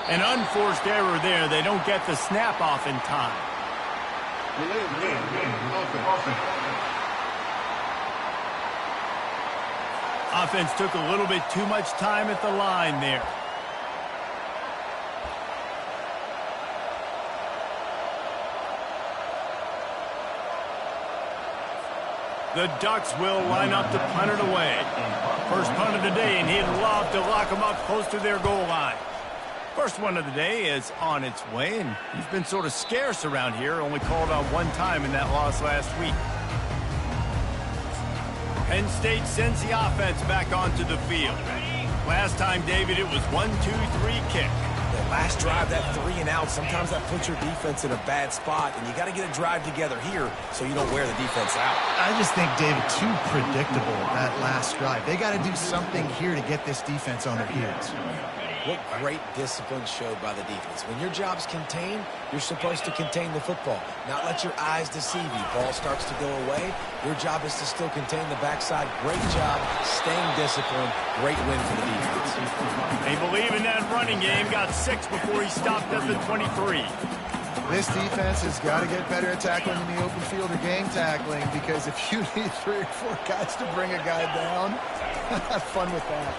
An unforced error there. They don't get the snap off in time. Offense took a little bit too much time at the line there. The Ducks will line up to punt it away. First punt of the day, and he'd love to lock them up close to their goal line. First one of the day is on its way, and he's been sort of scarce around here, only called on one time in that loss last week. Penn State sends the offense back onto the field. Last time, David, it was 1-2-3 kick. That last drive, that 3 and out, sometimes that puts your defense in a bad spot, and you got to get a drive together here so you don't wear the defense out. I just think, David, too predictable that last drive. They got to do something here to get this defense on their heels. What great discipline showed by the defense. When your job's contained, you're supposed to contain the football, not let your eyes deceive you. Ball starts to go away. Your job is to still contain the backside. Great job staying disciplined. Great win for the defense. They believe in that running game. Got 6 before he stopped at the 23. This defense has got to get better at tackling in the open field or game tackling, because if you need 3 or 4 guys to bring a guy down, have fun with that.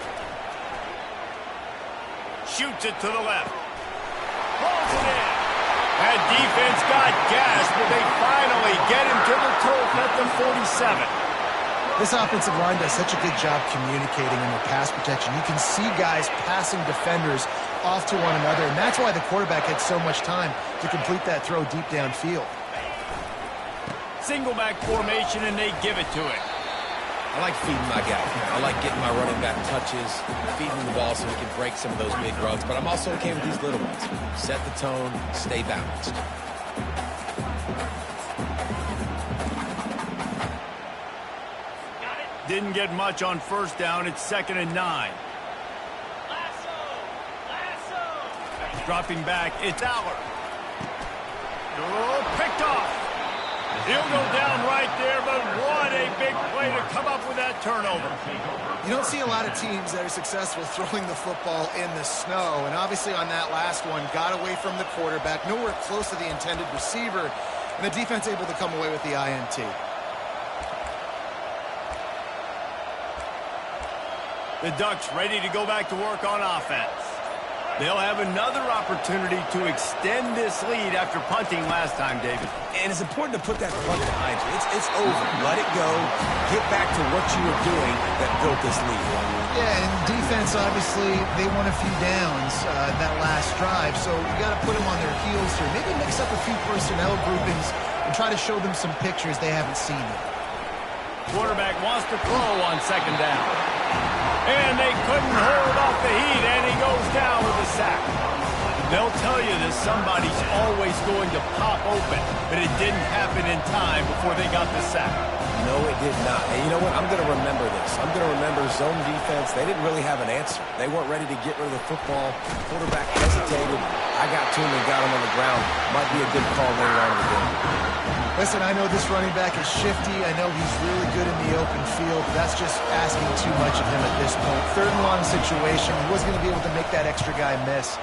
Shoots it to the left. Rolls it in. That defense got gas, but they finally get him to the turf at the 47. This offensive line does such a good job communicating in their pass protection. You can see guys passing defenders off to one another, and that's why the quarterback had so much time to complete that throw deep downfield. Single back formation, and they give it to it. I like feeding my guy. I like getting my running back touches, feeding the ball so he can break some of those big runs, but I'm also okay with these little ones. Set the tone, stay balanced. Didn't get much on first down. It's 2nd and 9. Dropping back, it's Aller. Oh, picked off. He'll go down right there, but what a big play to come up with that turnover. You don't see a lot of teams that are successful throwing the football in the snow, and obviously on that last one, got away from the quarterback, nowhere close to the intended receiver, and the defense able to come away with the INT. The Ducks ready to go back to work on offense. They'll have another opportunity to extend this lead after punting last time, David. And it's important to put that punt behind you. It's over. Let it go. Get back to what you were doing that built this lead. Yeah, and defense, obviously, they won a few downs that last drive, so you got to put them on their heels here. Maybe mix up a few personnel groupings and try to show them some pictures they haven't seen yet. Quarterback wants to throw on 2nd down. And they couldn't hold off the heat, and he goes down with a sack. They'll tell you that somebody's always going to pop open, but it didn't happen in time before they got the sack. No, it did not. And you know what? I'm going to remember this. I'm going to remember zone defense. They didn't really have an answer. They weren't ready to get rid of the football. Quarterback hesitated. I got to him and got him on the ground. Might be a good call later on in the game. Listen, I know this running back is shifty. I know he's really good in the open field. That's just asking too much of him at this point. 3rd and long situation. He wasn't going to be able to make that extra guy miss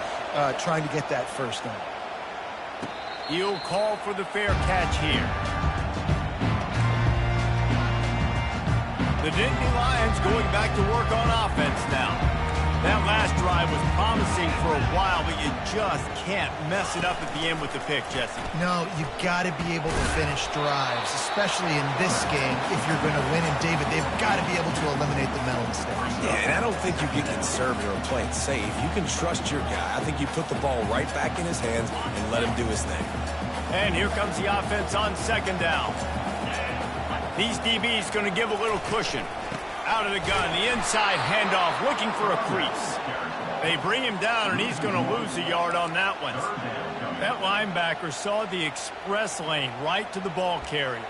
trying to get that first down. He'll call for the fair catch here. The Nittany Lions going back to work on offense now. That last drive was promising for a while, but you just can't mess it up at the end with the pick, Jesse. No, you've got to be able to finish drives, especially in this game if you're going to win. And, David, they've got to be able to eliminate the mental mistakes. Yeah, and I don't think you get conservative or play it safe. You can trust your guy. I think you put the ball right back in his hands and let him do his thing. And here comes the offense on 2nd down. These DBs going to give a little cushion. Out of the gun, the inside handoff, looking for a crease. They bring him down, and he's going to lose a yard on that one. That linebacker saw the express lane right to the ball carrier.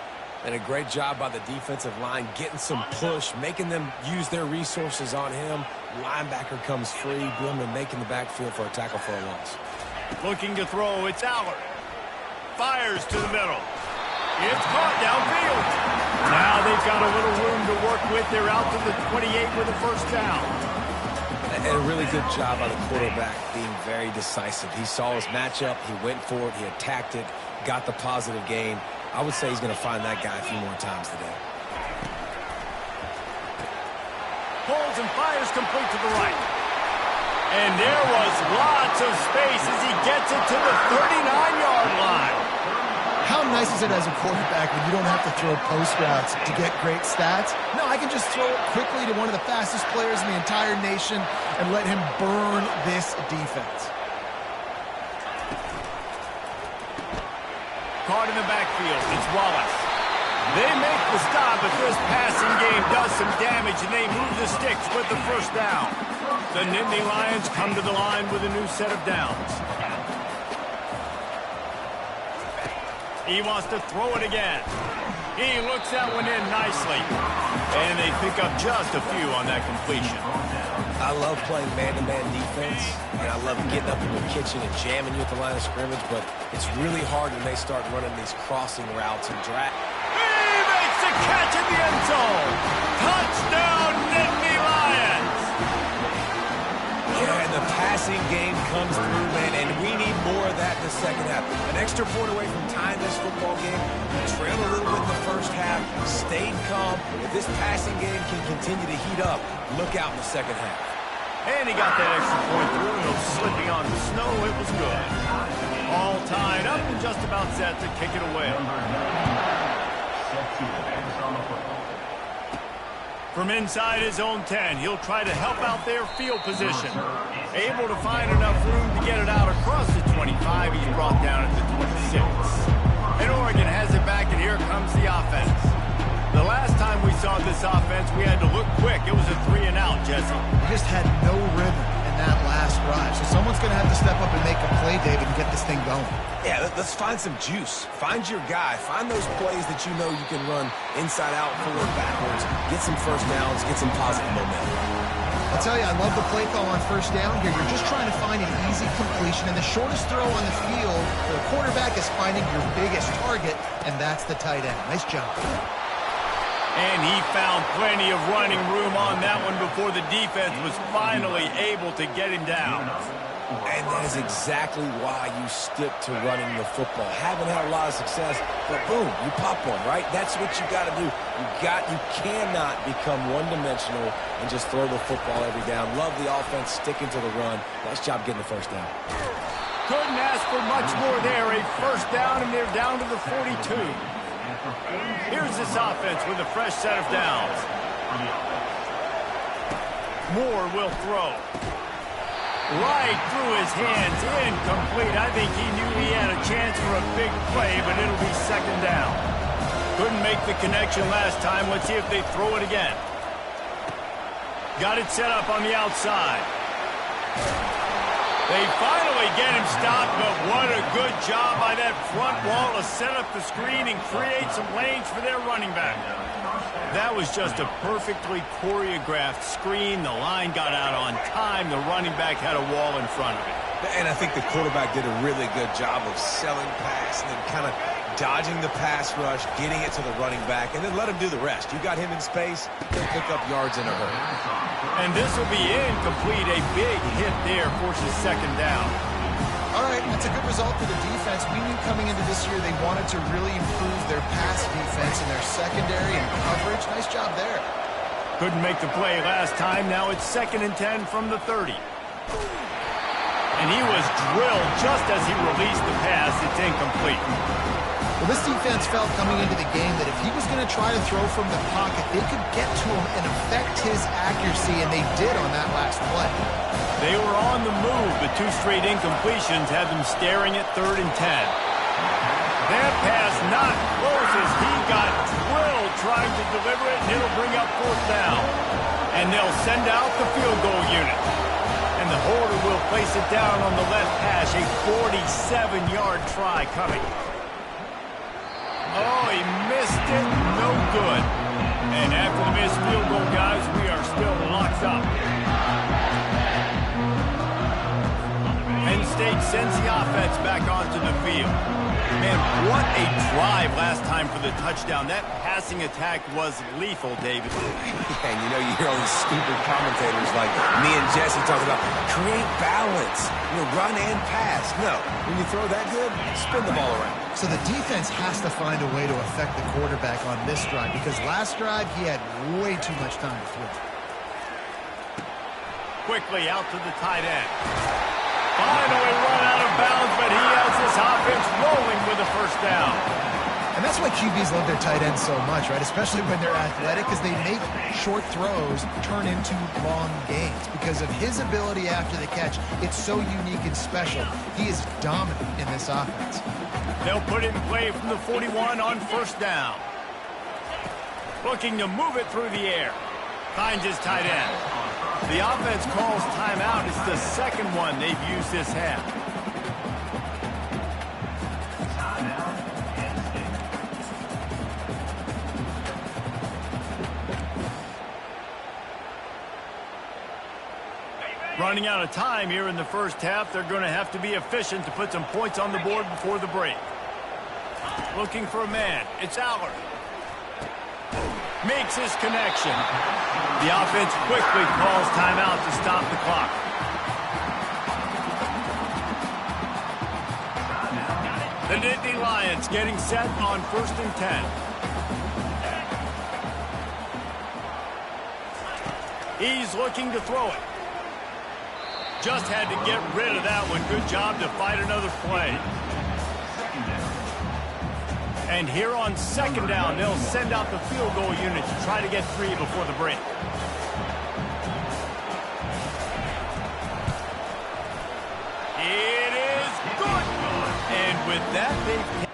And a great job by the defensive line, getting some push, making them use their resources on him. Linebacker comes free, boom, and making the backfield for a tackle for a loss. Looking to throw, it's Aller. Fires to the middle. It's caught downfield. Now they've got a little room to work with. They're out to the 28 with a first down. And a really good job by the quarterback being very decisive. He saw his matchup. He went for it. He attacked it, got the positive gain. I would say he's going to find that guy a few more times today. Pulls and fires complete to the right. And there was lots of space as he gets it to the 39-yard line. How nice is it as a quarterback when you don't have to throw post routes to get great stats? No, I can just throw it quickly to one of the fastest players in the entire nation and let him burn this defense. Caught in the backfield, it's Wallace. They make the stop, but this passing game does some damage, and they move the sticks with the first down. The Nittany Lions come to the line with a new set of downs. He wants to throw it again. He looks that one in nicely. And they pick up just a few on that completion. I love playing man-to-man defense, and I love getting up in your kitchen and jamming you at the line of scrimmage, but it's really hard when they start running these crossing routes and drag. He makes the catch in the end zone. Touchdown, Nittany Lions. Yeah, and the passing game comes through, man, and we need more of that in the second half. An extra point away from tying this football game. We trailed a little bit in the first half, stayed calm. If this passing game can continue to heat up, look out in the second half. And he got that extra point through. No slipping on the snow. It was good. All tied up and just about set to kick it away. From inside his own 10, he'll try to help out their field position. Able to find enough room to get it out across the 25. He's brought down at the 26. And Oregon has it back, and here comes the offense. The last time we saw this offense, we had to look quick. It was a 3-and-out, Jesse. We just had no rhythm in that last drive. So someone's going to have to step up and make a play, David, and get this thing going. Yeah, let's find some juice. Find your guy. Find those plays that you know you can run inside out, forward, backwards. Get some first downs. Get some positive momentum. I'll tell you, I love the play call on first down here. You're just trying to find an easy completion, and the shortest throw on the field for the quarterback is finding your biggest target, and that's the tight end. Nice job. And he found plenty of running room on that one before the defense was finally able to get him down. And that is exactly why you stick to running the football. Haven't had a lot of success, but boom, you pop one, right? That's what you got to do. You cannot become one-dimensional and just throw the football every down. Love the offense sticking to the run. Nice job getting the first down. Couldn't ask for much more there. A first down, and they're down to the 42. Here's this offense with a fresh set of downs. Moore will throw. Right through his hands, incomplete. I think he knew he had a chance for a big play, but it'll be second down. Couldn't make the connection last time. Let's see if they throw it again. Got it set up on the outside. They finally get him stopped, but what a good job by that front wall to set up the screen and create some lanes for their running back. That was just a perfectly choreographed screen. The line got out on time. The running back had a wall in front of it. And I think the quarterback did a really good job of selling pass and then kind of dodging the pass rush, getting it to the running back, and then let him do the rest. You got him in space, he'll pick up yards in a hurry. And this will be incomplete. A big hit there forces second down. All right, that's a good result for the defense. We knew coming into this year they wanted to really improve their pass defense and their secondary and coverage. Nice job there. Couldn't make the play last time. Now it's 2nd and 10 from the 30. And he was drilled just as he released the pass. It's incomplete. Well, this defense felt coming into the game that if he was going to try to throw from the pocket, they could get to him and affect his accuracy, and they did on that last play. They were on the move. The 2 straight incompletions had them staring at 3rd and 10. That pass not close as he got drilled trying to deliver it, and it'll bring up 4th down. And they'll send out the field goal unit. And the holder will place it down on the left hash. A 47-yard try coming. Oh, he missed it. No good. And after the missed field goal, guys, we are still locked up. Penn State sends the offense back onto the field. Man, what a drive last time for the touchdown. That passing attack was lethal, David. And you know, you hear all these stupid commentators like me and Jesse talking about create balance, run and pass. No, when you throw that good, spin the ball around. So the defense has to find a way to affect the quarterback on this drive because last drive he had way too much time to throw. Quickly out to the tight end. Finally run out of bounds, but he has this offense rolling with a first down. And that's why QBs love their tight ends so much, right? Especially when they're athletic, because they make short throws turn into long gains. Because of his ability after the catch, it's so unique and special. He is dominant in this offense. They'll put it in play from the 41 on first down. Looking to move it through the air. Finds his tight end. The offense calls timeout. It's the second one they've used this half. Running out of time here in the first half. They're going to have to be efficient to put some points on the board before the break. Looking for a man. It's Aller. Makes his connection. The offense quickly calls timeout to stop the clock. The Nittany Lions getting set on 1st and 10. He's looking to throw it. Just had to get rid of that one. Good job to fight another play. And here on 2nd down, they'll send out the field goal unit to try to get 3 before the break. It is good. And with that, they...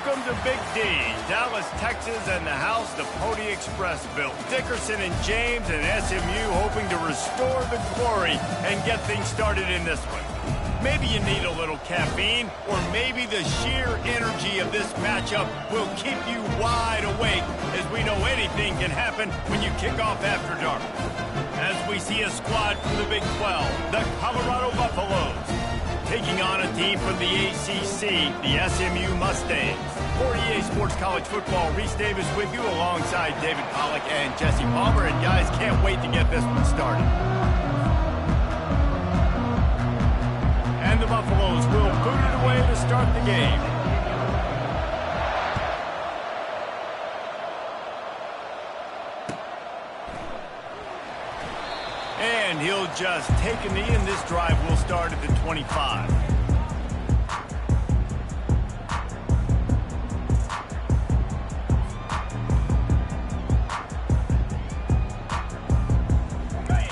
Welcome to Big D, Dallas, Texas, and the house the Pony Express built. Dickerson and James and SMU hoping to restore the glory and get things started in this one. Maybe you need a little caffeine, or maybe the sheer energy of this matchup will keep you wide awake, as we know anything can happen when you kick off after dark. As we see a squad from the Big 12, the Colorado Buffaloes, taking on a team from the ACC, the SMU Mustangs. For EA Sports College Football, Reese Davis with you alongside David Pollack and Jesse Palmer. And guys, can't wait to get this one started. And the Buffaloes will boot it away to start the game. And he'll just take a knee, and this drive will start at the 25.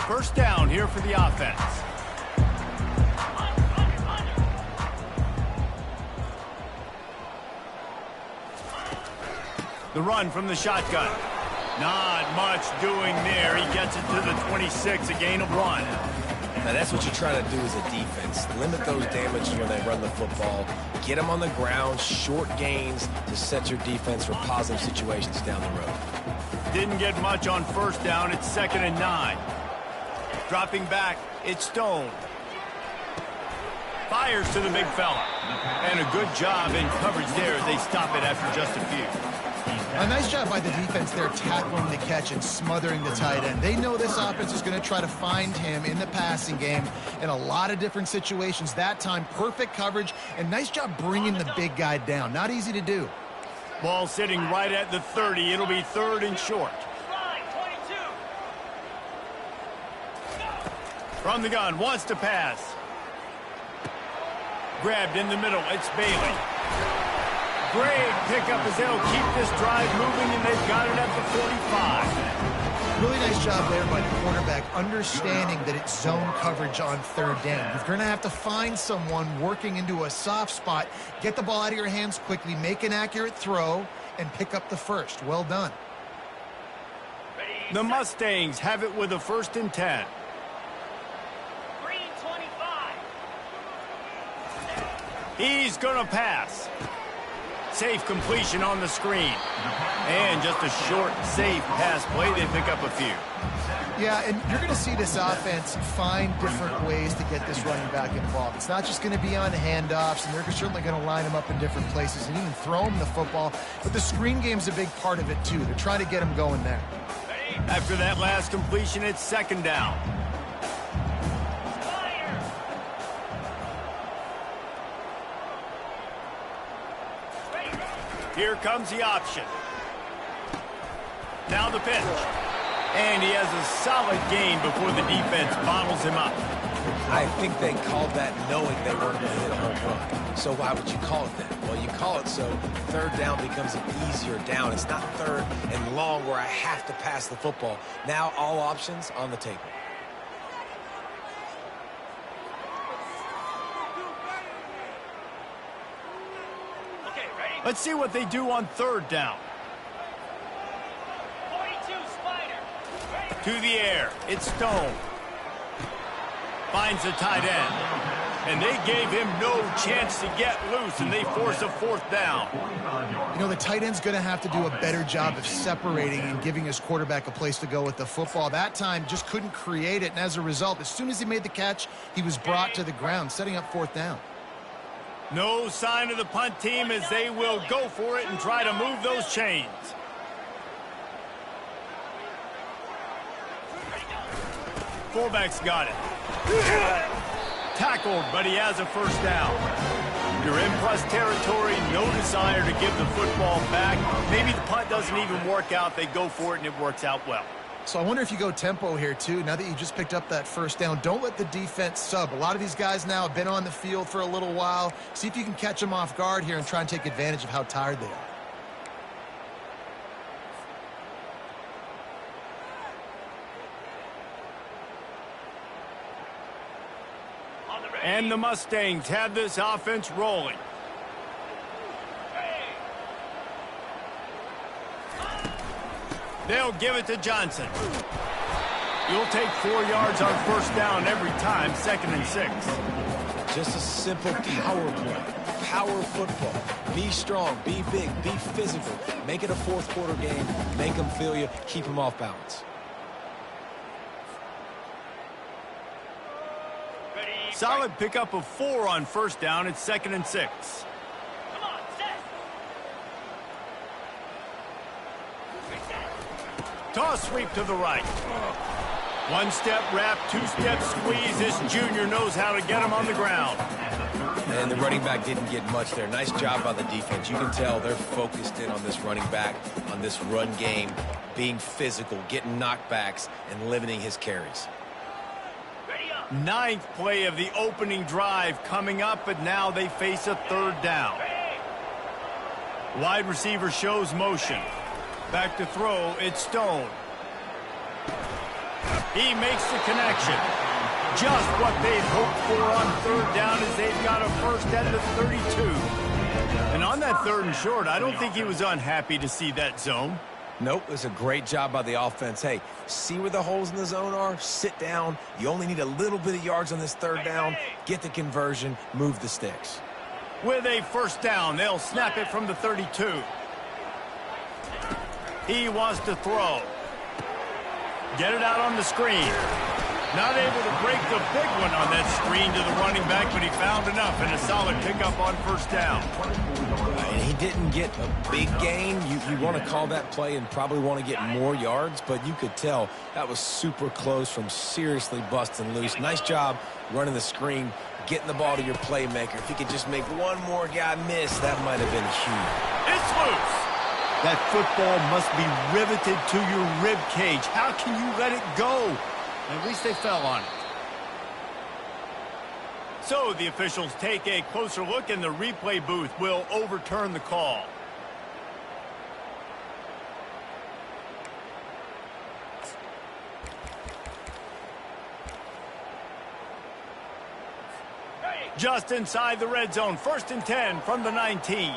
First down here for the offense. The run from the shotgun. Not much doing there. He gets it to the 26, a gain of 1. Now that's what you try to do as a defense. Limit those damages when they run the football. Get them on the ground, short gains to set your defense for positive situations down the road. Didn't get much on first down. It's 2nd and 9. Dropping back, it's Stone. Fires to the big fella. And a good job in coverage there as they stop it after just a few. A nice job by the defense there tackling the catch and smothering the tight end. They know this offense is going to try to find him in the passing game in a lot of different situations. That time, perfect coverage, and nice job bringing the big guy down. Not easy to do. Ball sitting right at the 30. It'll be 3rd and short. From the gun, wants to pass. Grabbed in the middle, it's Bailey. Great pickup as they'll keep this drive moving, and they've got it at the 45. Really nice job there by the quarterback, understanding that it's zone coverage on 3rd down. You're going to have to find someone working into a soft spot, get the ball out of your hands quickly, make an accurate throw, and pick up the first. Well done. The Mustangs have it with a 1st and 10. He's going to pass. Safe completion on the screen. And just a short, safe pass play. They pick up a few. Yeah, and you're going to see this offense find different ways to get this running back involved. It's not just going to be on handoffs, and they're certainly going to line him up in different places and even throw him the football. But the screen game's a big part of it, too. They're trying to get him going there. After that last completion, it's 2nd down. Here comes the option. Now the pitch. And he has a solid gain before the defense bottles him up. I think they called that knowing they weren't going to hit a home run. So why would you call it that? Well, you call it so 3rd down becomes an easier down. It's not 3rd and long where I have to pass the football. Now all options on the table. Let's see what they do on 3rd down. 42 Spider. To the air. It's Stone. Finds the tight end. And they gave him no chance to get loose, and they force a 4th down. You know, the tight end's going to have to do a better job of separating and giving his quarterback a place to go with the football. That time just couldn't create it, and as a result, as soon as he made the catch, he was brought to the ground, setting up 4th down. No sign of the punt team as they will go for it and try to move those chains. Fullback's got it. Tackled, but he has a 1st down. You're in plus territory, no desire to give the football back. Maybe the punt doesn't even work out. They go for it, and it works out well. So I wonder if you go tempo here, too. Now that you just picked up that 1st down, don't let the defense sub. A lot of these guys now have been on the field for a little while. See if you can catch them off guard here and try and take advantage of how tired they are. And the Mustangs have this offense rolling. They'll give it to Johnson. You'll take 4 yards on first down every time, 2nd and 6. Just a simple power play. Power football. Be strong, be big, be physical. Make it a fourth quarter game. Make them feel you. Keep them off balance. Solid pickup of 4 on first down. It's 2nd and 6. Come on, set. Toss sweep to the right. 1-step wrap, 2-step squeeze. This junior knows how to get him on the ground. And the running back didn't get much there. Nice job by the defense. You can tell they're focused in on this running back, on this run game, being physical, getting knockbacks, and limiting his carries. 9th play of the opening drive coming up, but now they face a 3rd down. Wide receiver shows motion. Back to throw, it's Stone. He makes the connection. Just what they'd hoped for on 3rd down as they've got a first at the 32. And on that 3rd and short, I don't think he was unhappy to see that zone. Nope, it's a great job by the offense. Hey, see where the holes in the zone are? Sit down. You only need a little bit of yards on this 3rd down. Get the conversion, move the sticks. With a first down, they'll snap it from the 32. He wants to throw. Get it out on the screen. Not able to break the big one on that screen to the running back, but he found enough and a solid pickup on first down. And he didn't get a big gain. You want to call that play and probably want to get more yards, but you could tell that was super close from seriously busting loose. Nice job running the screen, getting the ball to your playmaker. If he could just make one more guy miss, that might have been huge. It's loose. That football must be riveted to your rib cage. How can you let it go? At least they fell on it. So the officials take a closer look, and the replay booth will overturn the call. Just inside the red zone, 1st and 10 from the 19.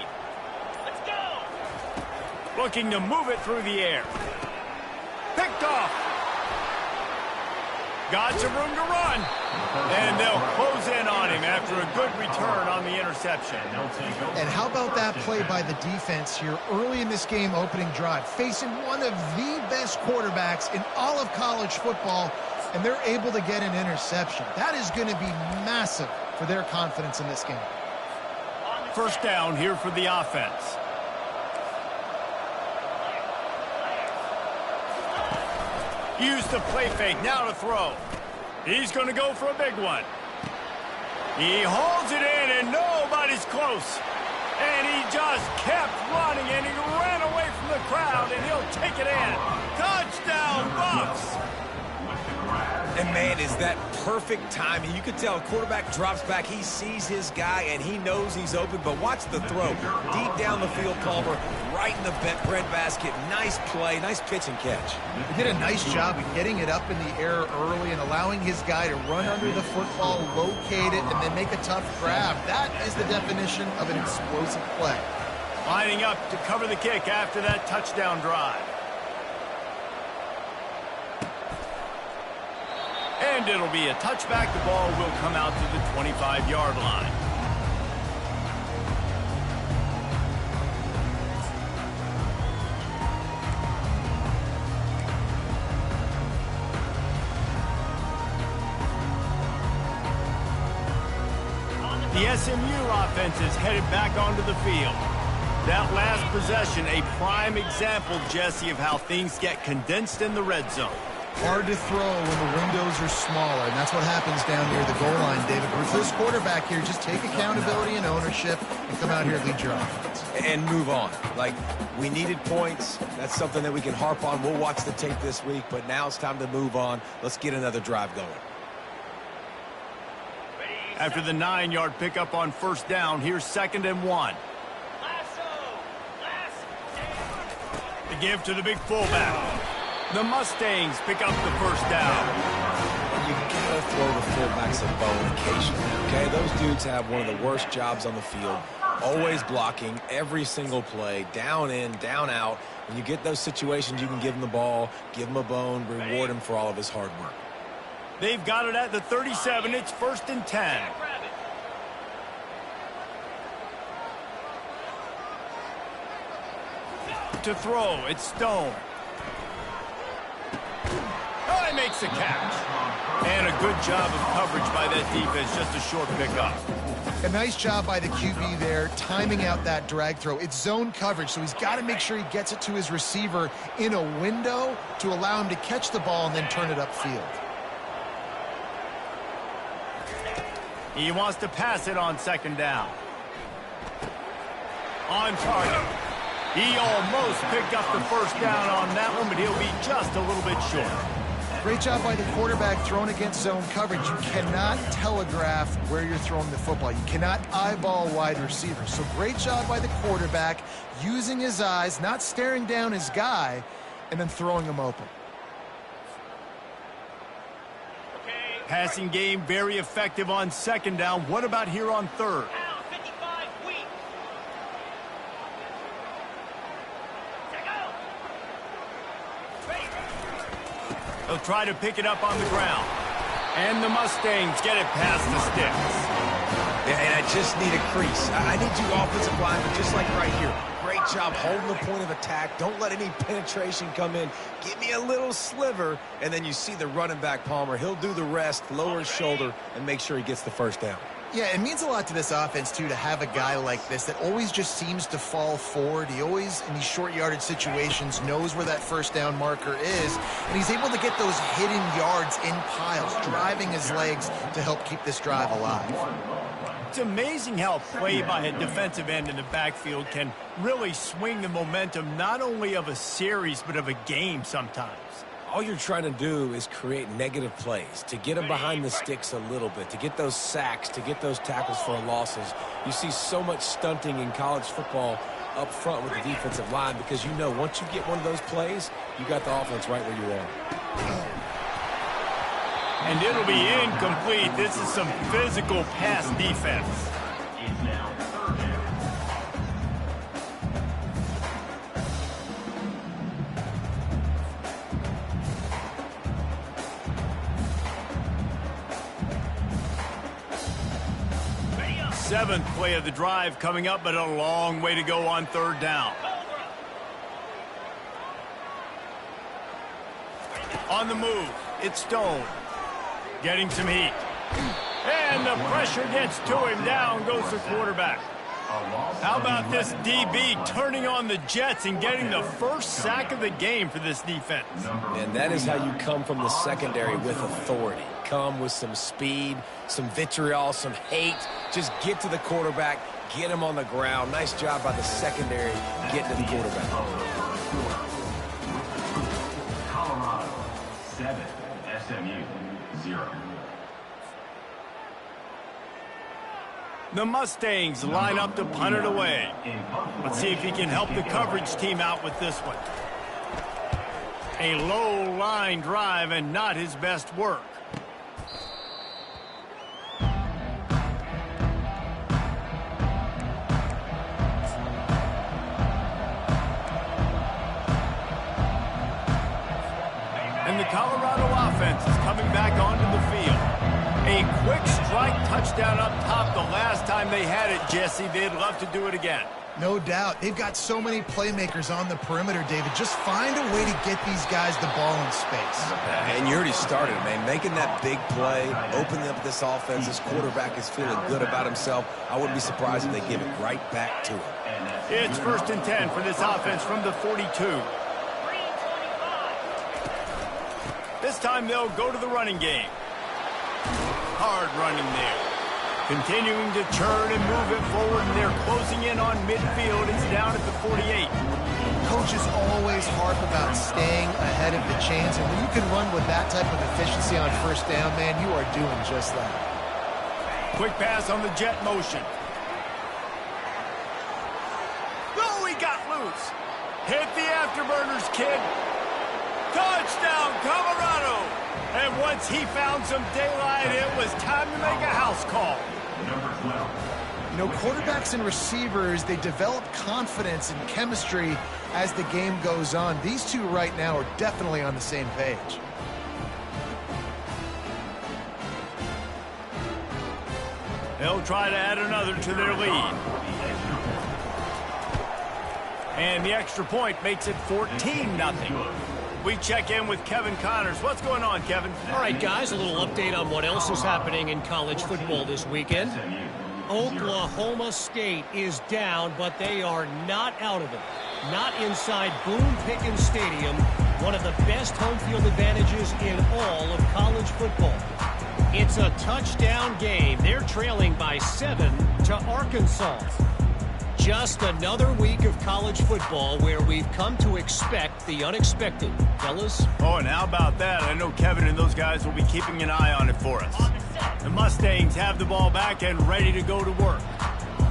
Let's go. Looking to move it through the air. Picked off. Got some room to run. And they'll close in on him after a good return on the interception. And how about that play by the defense here early in this game opening drive, facing one of the best quarterbacks in all of college football, and they're able to get an interception. That is going to be massive for their confidence in this game. First down here for the offense. Use the play fake, now to throw. He's going to go for a big one. He holds it in, and nobody's close. And he just kept running, and he ran away from the crowd, and he'll take it in. Touchdown, Buffs! And, man, is that perfect timing. You could tell a quarterback drops back. He sees his guy, and he knows he's open. But watch the throw. Deep down the field, Palmer, right in the breadbasket. Nice play, nice pitch and catch. He did a nice job of getting it up in the air early and allowing his guy to run under the football, locate it, and then make a tough grab. That is the definition of an explosive play. Lining up to cover the kick after that touchdown drive. And it'll be a touchback. The ball will come out to the 25-yard line. The SMU offense is headed back onto the field. That last possession, a prime example, Jesse, of how things get condensed in the red zone. Hard to throw when the windows are smaller, and that's what happens down near the goal line, David. But for this quarterback here, just take accountability and ownership and come out here and lead your offense. And move on. Like, we needed points. That's something that we can harp on. We'll watch the tape this week, but now it's time to move on. Let's get another drive going. After the 9-yard pickup on first down, here's 2nd and 1. The give to the big fullback. The Mustangs pick up the first down. You gotta throw the fullbacks a bone occasionally, okay? Those dudes have one of the worst jobs on the field. Always blocking every single play, down in, down out. When you get those situations, you can give him the ball, give him a bone, reward him for all of his hard work. They've got it at the 37. It's 1st and 10. To throw, it's Stone. Oh, he makes a catch. And a good job of coverage by that defense, just a short pickup. A nice job by the QB there, timing out that drag throw. It's zone coverage, so he's got to make sure he gets it to his receiver in a window to allow him to catch the ball and then turn it upfield. He wants to pass it on 2nd down. On target. He almost picked up the 1st down on that one, but he'll be just a little bit short. Great job by the quarterback throwing against zone coverage. You cannot telegraph where you're throwing the football. You cannot eyeball wide receivers. So great job by the quarterback using his eyes, not staring down his guy, and then throwing him open. Passing game very effective on 2nd down. What about here on 3rd? They'll try to pick it up on the ground. And the Mustangs get it past the sticks. Yeah, and I just need a crease. I need you offensive linemen, just like right here. Great job holding the point of attack. Don't let any penetration come in. Give me a little sliver, and then you see the running back, Palmer. He'll do the rest, lower his shoulder, and make sure he gets the 1st down. Yeah, it means a lot to this offense, too, to have a guy like this that always just seems to fall forward. He always, in these short yardage situations, knows where that 1st down marker is, and he's able to get those hidden yards in piles, driving his legs to help keep this drive alive. It's amazing how play by a defensive end in the backfield can really swing the momentum not only of a series but of a game sometimes. All you're trying to do is create negative plays, to get them behind the sticks a little bit, to get those sacks, to get those tackles for losses. You see so much stunting in college football up front with the defensive line because you know once you get one of those plays, you got the offense right where you are. And it'll be incomplete. This is some physical pass defense. It's now 3rd down. Seventh play of the drive coming up, but a long way to go on 3rd down. On the move, it's Stone. Getting some heat. And the pressure gets to him. Down goes the quarterback. How about this DB turning on the Jets and getting the 1st sack of the game for this defense? And that is how you come from the secondary with authority. Come with some speed, some vitriol, some hate. Just get to the quarterback, get him on the ground. Nice job by the secondary getting to the quarterback. Colorado 7, SMU 0. The Mustangs line up to punt it away. Let's see if he can help the coverage team out with this one. A low line drive and not his best work. And the Colorado offense is coming back onto the field. A quick strike touchdown up top the last time they had it, Jesse. They'd love to do it again. No doubt. They've got so many playmakers on the perimeter, David. Just find a way to get these guys the ball in space. And you already started, man. Making that big play, opening up this offense. This quarterback is feeling good about himself. I wouldn't be surprised if they give it right back to him. It's 1st and 10 for this offense from the 42. This time they'll go to the running game. Hard running there. Continuing to churn and move it forward, and they're closing in on midfield. It's down at the 48. Coaches always harp about staying ahead of the chains, and when you can run with that type of efficiency on 1st down, man, you are doing just that. Quick pass on the jet motion. Oh, he got loose. Hit the afterburners, kid. Touchdown, Colorado! And once he found some daylight, it was time to make a house call. Number 12. You know, quarterbacks and receivers, they develop confidence and chemistry as the game goes on. These two right now are definitely on the same page. They'll try to add another to their lead. And the extra point makes it 14-0. We check in with Kevin Connors. What's going on, Kevin? All right, guys, a little update on what else is happening in college football this weekend. Oklahoma State is down, but they are not out of it. Not inside Boone Pickens Stadium, one of the best home field advantages in all of college football. It's a touchdown game. They're trailing by 7 to Arkansas. Just another week of college football where we've come to expect the unexpected. Fellas? Oh, and how about that? I know Kevin and those guys will be keeping an eye on it for us. The Mustangs have the ball back and ready to go to work.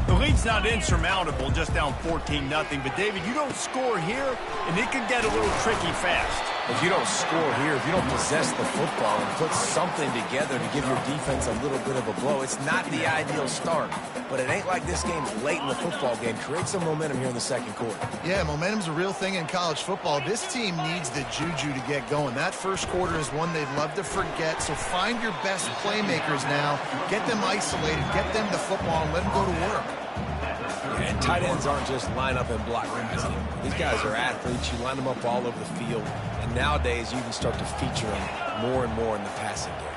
The lead's not insurmountable, just down 14-0. But, David, you don't score here, and it could get a little tricky fast. If you don't score here, if you don't possess the football and put something together to give your defense a little bit of a blow, it's not the ideal start. But it ain't like this game's late in the football game. Create some momentum here in the second quarter. Yeah, momentum's a real thing in college football. This team needs the juju to get going. That first quarter is one they'd love to forget. So find your best playmakers now. Get them isolated. Get them the football and let them go to work. And tight ends aren't just line up and block guys anymore. These guys are athletes. You line them up all over the field. And nowadays, you can start to feature them more and more in the passing game.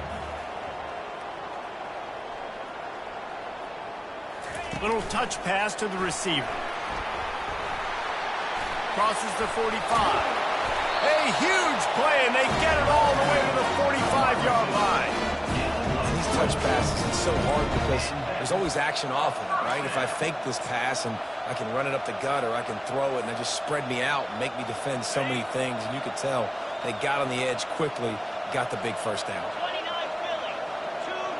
Little touch pass to the receiver. Crosses the 45. A huge play, and they get it all the way to the 45-yard line. These touch passes, it's so hard because there's always action off of it, right? If I fake this pass and I can run it up the gut or I can throw it and they just spread me out and make me defend so many things, and you could tell they got on the edge quickly, got the big first down. 29 Philly.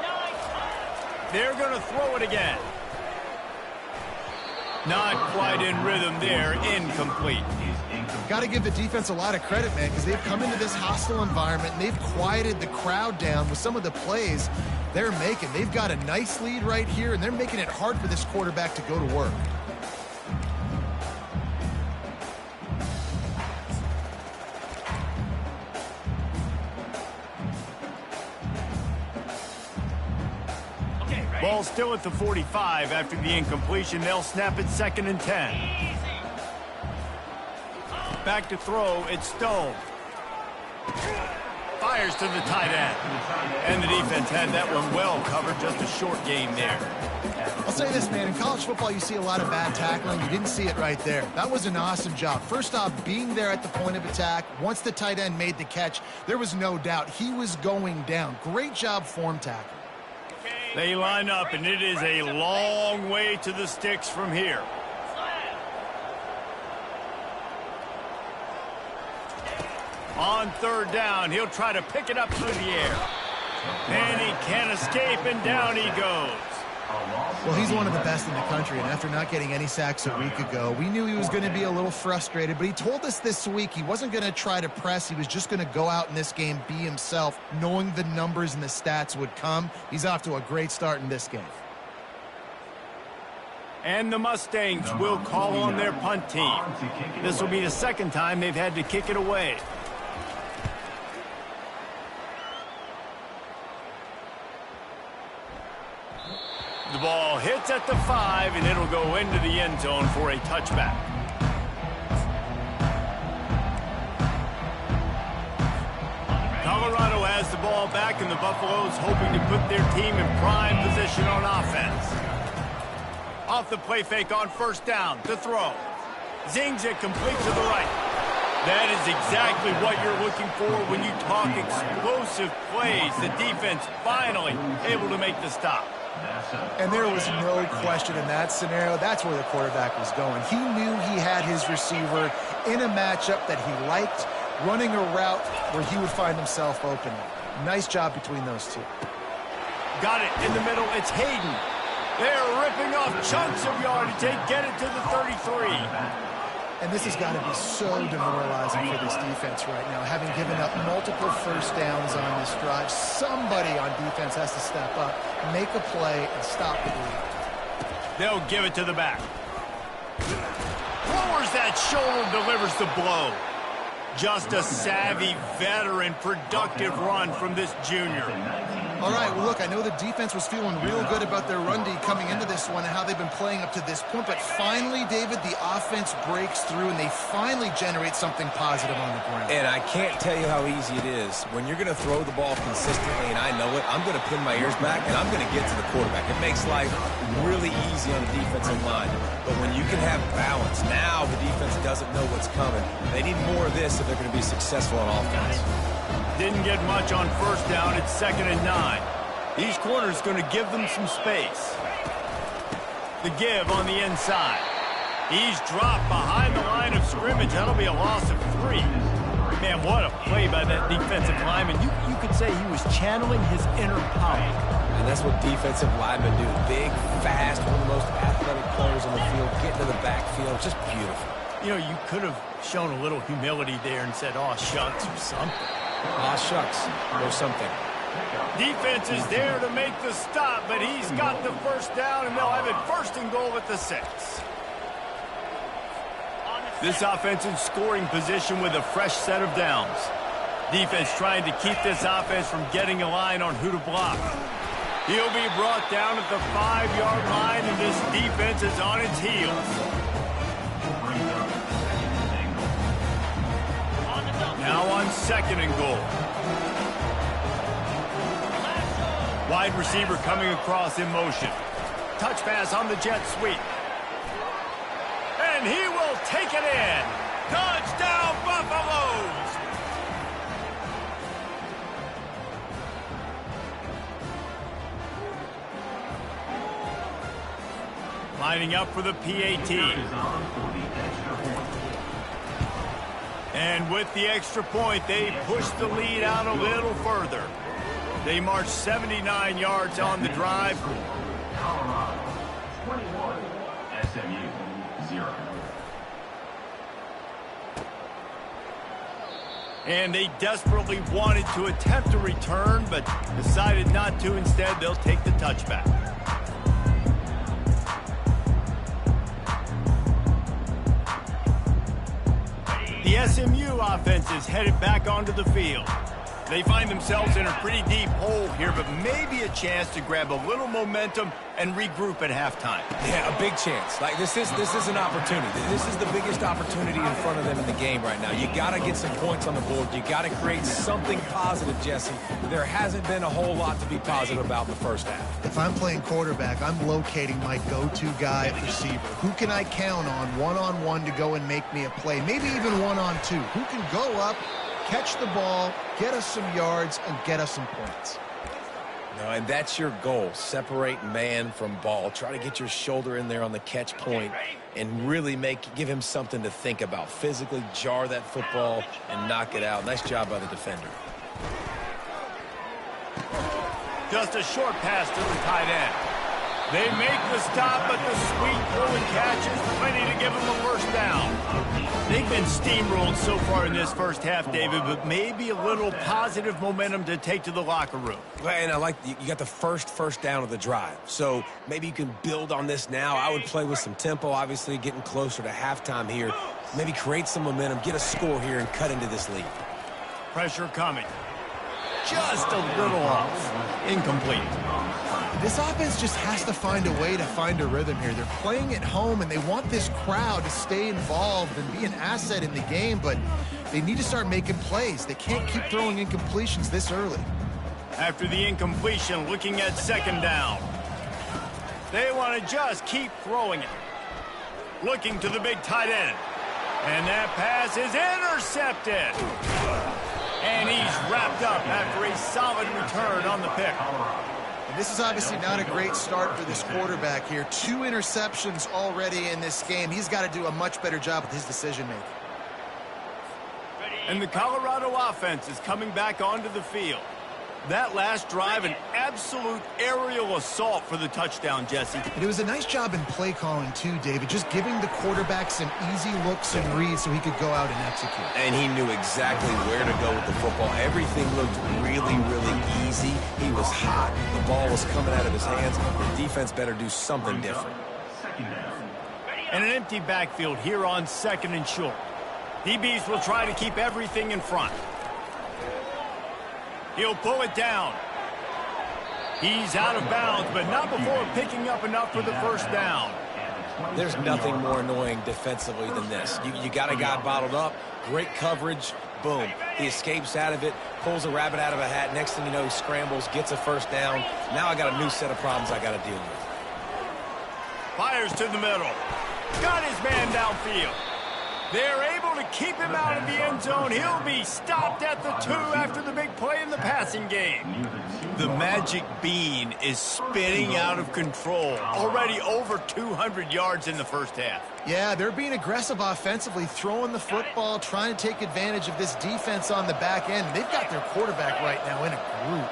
2-9. They're going to throw it again. Not quite in rhythm there, incomplete. Got to give the defense a lot of credit, man, because they've come into this hostile environment and they've quieted the crowd down with some of the plays they're making. They've got a nice lead right here, and they're making it hard for this quarterback to go to work. Ball still at the 45 after the incompletion. They'll snap it 2nd and 10. Back to throw. It's Stone. Fires to the tight end. And the defense had that one well covered. Just a short game there. I'll say this, man. In college football, you see a lot of bad tackling. You didn't see it right there. That was an awesome job. First off, being there at the point of attack. Once the tight end made the catch, there was no doubt he was going down. Great job form tackle. They line up, and it is a long way to the sticks from here. On 3rd down, he'll try to pick it up through the air. And he can't escape, and down he goes. Well, he's one of the best in the country, and after not getting any sacks a week ago, we knew he was going to be a little frustrated, but he told us this week he wasn't going to try to press. He was just going to go out in this game, be himself, knowing the numbers and the stats would come. He's off to a great start in this game. And the Mustangs will call on their punt team. This will be the 2nd time they've had to kick it away. The ball hits at the 5, and it'll go into the end zone for a touchback. Colorado has the ball back, and the Buffaloes hoping to put their team in prime position on offense. Off the play fake on 1st down to throw. Zings it complete to the right. That is exactly what you're looking for when you talk explosive plays. The defense finally able to make the stop. And there was no question in that scenario. That's where the quarterback was going. He knew he had his receiver in a matchup that he liked, running a route where he would find himself open. Nice job between those two. Got it in the middle. It's Hayden. They're ripping off chunks of yardage. They get it to the 33. And this has got to be so demoralizing for this defense right now, having given up multiple first downs on this drive. Somebody on defense has to step up, make a play, and stop the bleed. They'll give it to the back. Lowers that shoulder, delivers the blow. Just a savvy, veteran, productive run from this junior. All right, well, look, I know the defense was feeling real good about their run D coming into this one and how they've been playing up to this point, but finally, David, the offense breaks through and they finally generate something positive on the ground. And I can't tell you how easy it is. When you're going to throw the ball consistently, and I know it, I'm going to pin my ears back and I'm going to get to the quarterback. It makes life really easy on the defensive line. But when you can have balance, now the defense doesn't know what's coming. They need more of this if they're going to be successful on offense. Didn't get much on first down. It's 2nd and 9. These corners going to give them some space. The give on the inside. He's dropped behind the line of scrimmage. That'll be a loss of 3. Man, what a play by that defensive lineman. You could say he was channeling his inner power. And that's what defensive linemen do. Big, fast, one of the most athletic players on the field, getting to the backfield. Just beautiful. You know, you could have shown a little humility there and said, "Aw, shucks," or something. Aw, shucks, or something. Defense is there to make the stop, but he's got the first down, and they'll have it 1st and goal at the 6. This offense in scoring position with a fresh set of downs. Defense trying to keep this offense from getting a line on who to block. He'll be brought down at the 5-yard line, and this defense is on its heels. Now on 2nd and goal. Wide receiver coming across in motion. Touch pass on the jet sweep. And he will take it in. Touchdown, Buffaloes! Lining up for the PAT. And with the extra point, they push the lead out a little further. They march 79 yards on the drive. Colorado 21, SMU 0. And they desperately wanted to attempt a return, but decided not to. Instead, they'll take the touchback. The SMU offense is headed back onto the field. They find themselves in a pretty deep hole here, but maybe a chance to grab a little momentum and regroup at halftime. Yeah, a big chance. Like this is an opportunity. This is the biggest opportunity in front of them in the game right now. You got to get some points on the board. You got to create something positive, Jesse. There hasn't been a whole lot to be positive about in the first half. If I'm playing quarterback, I'm locating my go-to guy at receiver. Who can I count on one-on-one to go and make me a play? Maybe even one-on-two. Who can go up, catch the ball, get us some yards, and get us some points? No, and that's your goal. Separate man from ball. Try to get your shoulder in there on the catch point and really give him something to think about. Physically jar that football and knock it out. Nice job by the defender. Just a short pass to the tight end. They make the stop, but the sweet throw and catch is plenty to give them a first down. They've been steamrolled so far in this first half, David, but maybe a little positive momentum to take to the locker room. And I like you got the first down of the drive, so maybe you can build on this now. I would play with some tempo, obviously getting closer to halftime here. Maybe create some momentum, get a score here, and cut into this lead. Pressure coming. Just a little off. Incomplete. This offense just has to find a way to find a rhythm here. They're playing at home, and they want this crowd to stay involved and be an asset in the game, but they need to start making plays. They can't keep throwing incompletions this early. After the incompletion, looking at 2nd down. They want to just keep throwing it. Looking to the big tight end. And that pass is intercepted. And he's wrapped up after a solid return on the pick. And this is obviously not a great start for this quarterback here. 2 interceptions already in this game. He's got to do a much better job with his decision-making. And the Colorado offense is coming back onto the field. That last drive, an absolute aerial assault for the touchdown, Jesse. And it was a nice job in play calling, too, David. Just giving the quarterback some easy looks and reads so he could go out and execute. And he knew exactly where to go with the football. Everything looked really easy. He was hot. The ball was coming out of his hands. The defense better do something different. Second down. And an empty backfield here on 2nd and short. DBs will try to keep everything in front. He'll pull it down. He's out of bounds, but not before picking up enough for the first down. There's nothing more annoying defensively than this. You got a guy bottled up, great coverage, boom. He escapes out of it, pulls a rabbit out of a hat. Next thing you know, he scrambles, gets a first down. Now I got a new set of problems I got to deal with. Fires to the middle. Got his man downfield. They're able to keep him out of the end zone. He'll be stopped at the 2 after the big play in the passing game. The magic bean is spinning out of control. Already over 200 yards in the first half. Yeah, they're being aggressive offensively, throwing the football, trying to take advantage of this defense on the back end. They've got their quarterback right now in a groove.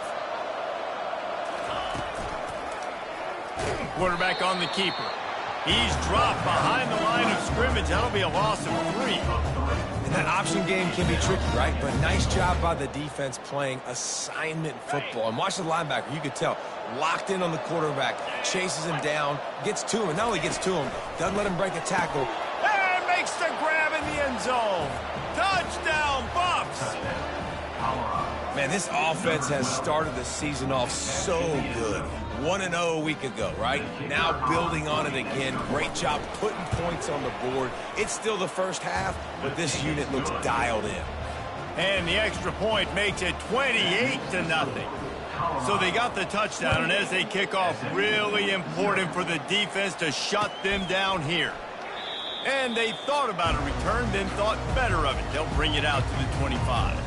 Quarterback on the keeper. He's dropped behind the line of scrimmage. That'll be a loss of 3. And that option game can be tricky, right? But nice job by the defense playing assignment football. And watch the linebacker. You could tell. Locked in on the quarterback. Chases him down. Gets to him. And not only gets to him, doesn't let him break a tackle. And makes the grab in the end zone. Touchdown, Bucks! Man, this offense has started the season off so good. 1-0 a week ago, right? Now building on it again. Great job putting points on the board. It's still the first half, but this unit looks dialed in. And the extra point makes it 28-0. So they got the touchdown, and as they kick off, really important for the defense to shut them down here. And they thought about a return, then thought better of it. They'll bring it out to the 25.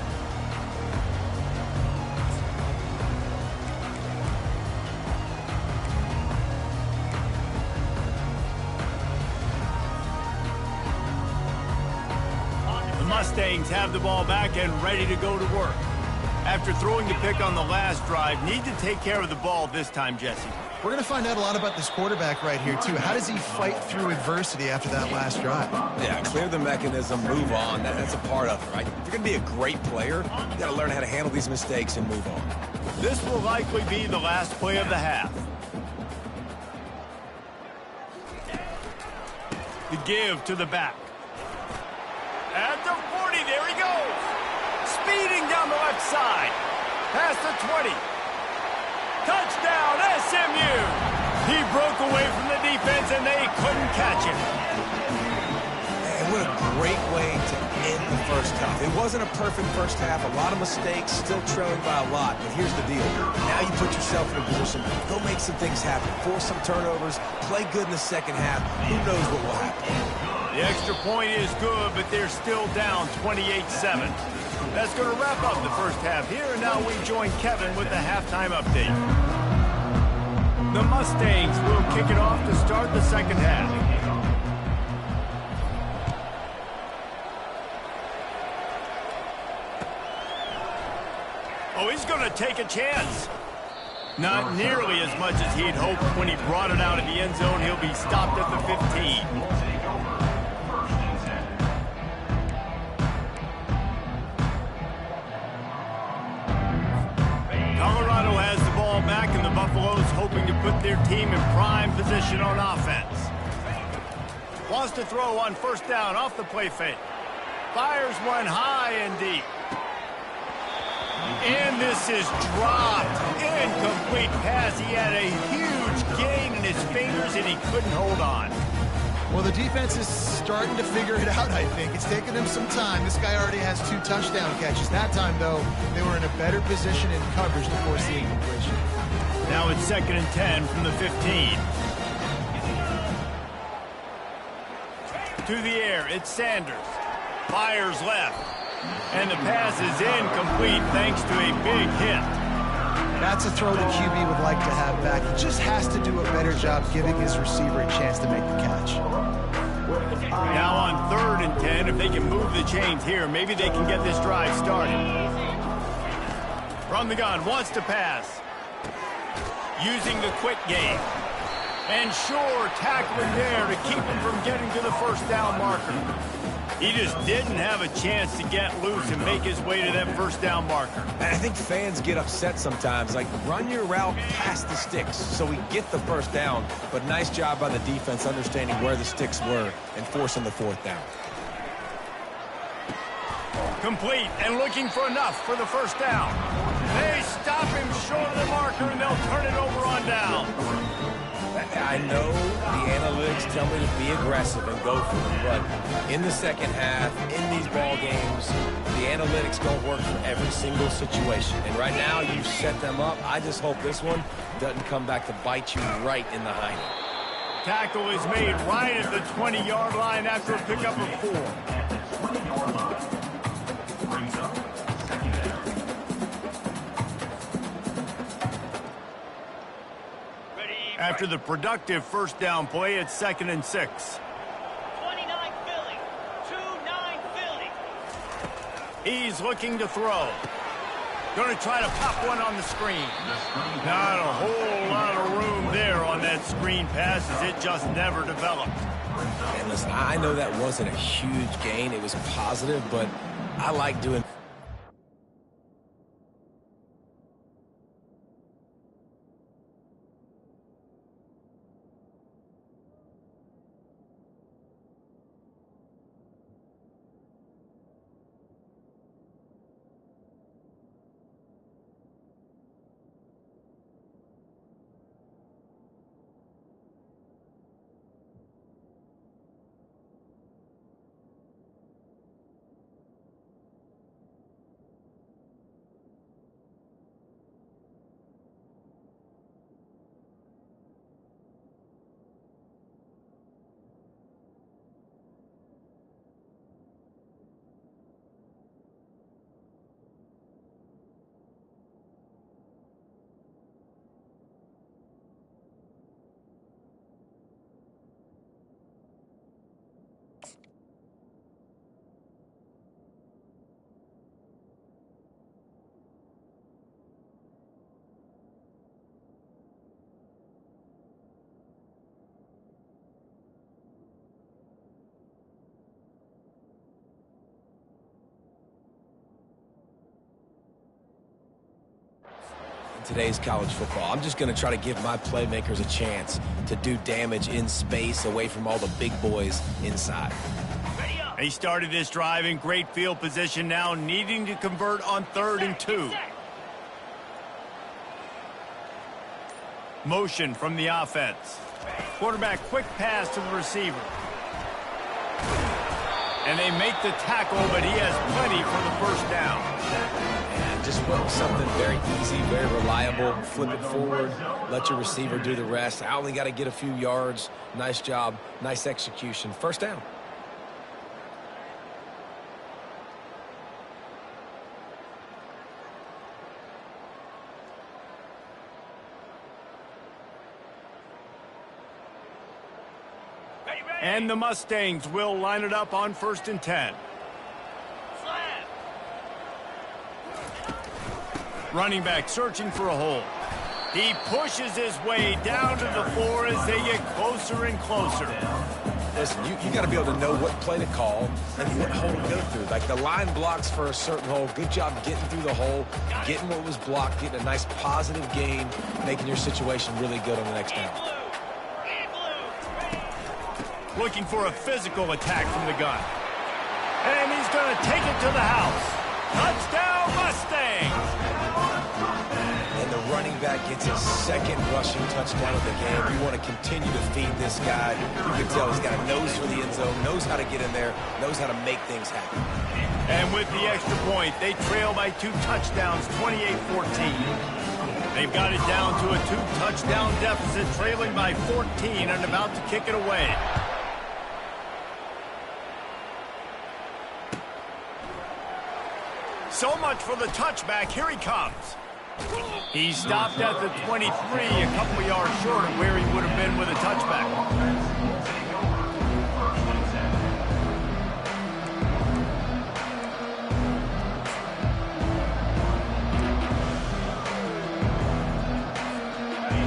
Mustangs have the ball back and ready to go to work. After throwing the pick on the last drive, need to take care of the ball this time, Jesse. We're going to find out a lot about this quarterback right here, too. How does he fight through adversity after that last drive? Yeah, clear the mechanism, move on. That's a part of it, right? If you're going to be a great player, you got to learn how to handle these mistakes and move on. This will likely be the last play of the half. The give to the back. At the 40, there he goes. Speeding down the left side. Past the 20. Touchdown, SMU. He broke away from the defense, and they couldn't catch him. And what a great way to end the first half. It wasn't a perfect first half. A lot of mistakes, still trailing by a lot. But here's the deal. Now you put yourself in a position, go make some things happen. Force some turnovers, play good in the second half. Who knows what will happen? The extra point is good, but they're still down 28-7. That's going to wrap up the first half here, and now we join Kevin with the halftime update. The Mustangs will kick it off to start the second half. Oh, he's going to take a chance. Not nearly as much as he'd hoped when he brought it out of the end zone. He'll be stopped at the 15. Colorado has the ball back, and the Buffaloes hoping to put their team in prime position on offense. Wants to throw on first down off the play fake. Fires one high and deep. And this is dropped. Incomplete pass. He had a huge gain in his fingers, and he couldn't hold on. Well, the defense is starting to figure it out, I think. It's taken them some time. This guy already has 2 touchdown catches. That time, though, they were in a better position in coverage to force the incompletion. Now it's 2nd and 10 from the 15. To the air, it's Sanders. Fires left. And the pass is incomplete thanks to a big hit. That's a throw the QB would like to have back. He just has to do a better job giving his receiver a chance to make the catch. Now on 3rd and 10, if they can move the chains here, maybe they can get this drive started. From the gun, wants to pass. Using the quick game. And Shore tackling there to keep him from getting to the first down marker. He just didn't have a chance to get loose and make his way to that first down marker. And I think fans get upset sometimes. Like, run your route past the sticks so we get the first down. But nice job by the defense understanding where the sticks were and forcing the fourth down. Complete and looking for enough for the first down. They stop him short of the marker, and they'll turn it over on down. I know the analytics tell me to be aggressive and go for it, but in the second half, in these ball games, the analytics don't work for every single situation. And right now, you set them up. I just hope this one doesn't come back to bite you right in the hind. Tackle is made right at the 20-yard line after a pickup of 4. After the productive first down play, it's 2nd and 6. 29 Philly. 2-9 Philly. He's looking to throw. Going to try to pop one on the screen. Not a whole lot of room there on that screen pass as it just never developed. And listen, I know that wasn't a huge gain. It was positive, but I like doing... Today's college football. I'm just going to try to give my playmakers a chance to do damage in space away from all the big boys inside. He started this drive in great field position, now needing to convert on 3rd and 2. Motion from the offense. Quarterback quick pass to the receiver. And they make the tackle, but he has plenty for the first down. Just something very easy, very reliable. Flip it forward, let your receiver do the rest. I only got to get a few yards. Nice job, nice execution. First down. And the Mustangs will line it up on 1st and 10. Running back searching for a hole. He pushes his way down to the 4 as they get closer and closer. Listen, you got to be able to know what play to call and what hole to go through. Like, the line blocks for a certain hole. Good job getting through the hole, getting what was blocked, getting a nice positive gain, making your situation really good on the next down. Looking for a physical attack from the gun. And he's going to take it to the house. Touchdown, Mustangs! And the running back gets his 2nd rushing touchdown of the game. You want to continue to feed this guy. You can tell he's got a nose for the end zone, knows how to get in there, knows how to make things happen. And with the extra point, they trail by 2 touchdowns, 28-14. They've got it down to a 2-touchdown deficit, trailing by 14 and about to kick it away. So much for the touchback. Here he comes. He stopped at the 23, a couple yards short of where he would have been with a touchback.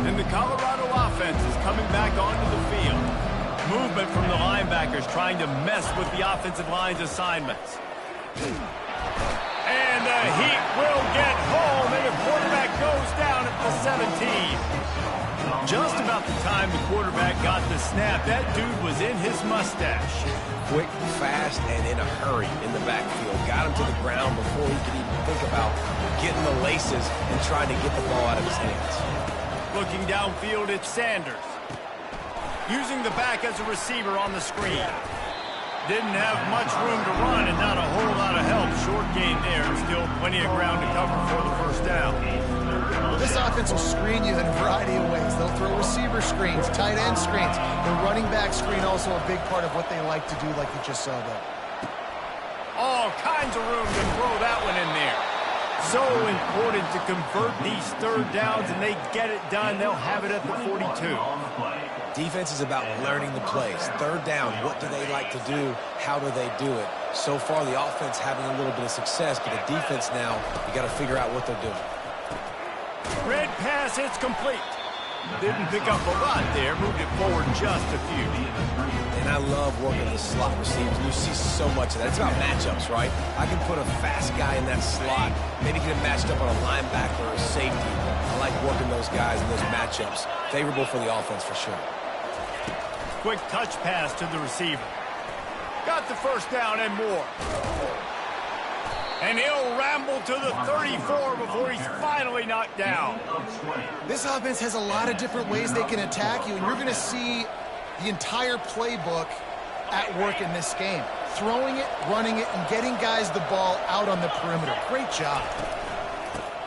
And the Colorado offense is coming back onto the field. movement from the linebackers trying to mess with the offensive line's assignments. And the Heat will get home, and the quarterback goes down at the 17. Just about the time the quarterback got the snap, that dude was in his mustache. Quick, fast, and in a hurry in the backfield. Got him to the ground before he could even think about getting the laces and trying to get the ball out of his hands. Looking downfield, it's Sanders. Using the back as a receiver on the screen. Didn't have much room to run and not a whole lot of help. Short gain there. Still plenty of ground to cover for the first down. This offense will screen you in a variety of ways. They'll throw receiver screens, tight end screens. The running back screen also a big part of what they like to do, like you just saw there. All kinds of room to throw that one in there. So important to convert these third downs, and they get it done. They'll have it at the 42. Defense is about learning the plays. Third down, what do they like to do? How do they do it? So far, the offense having a little bit of success, but the defense now, you got to figure out what they're doing. Red pass, it's complete. Didn't pick up a lot there. Moved it forward just a few. And I love working the slot receivers. You see so much of that. It's about matchups, right? I can put a fast guy in that slot. Maybe get him matched up on a linebacker or a safety. I like working those guys in those matchups. Favorable for the offense for sure. Quick touch pass to the receiver. Got the first down and more. And he'll ramble to the 34 before he's finally knocked down. This offense has a lot of different ways they can attack you, and you're going to see the entire playbook at work in this game. Throwing it, running it, and getting guys the ball out on the perimeter. Great job.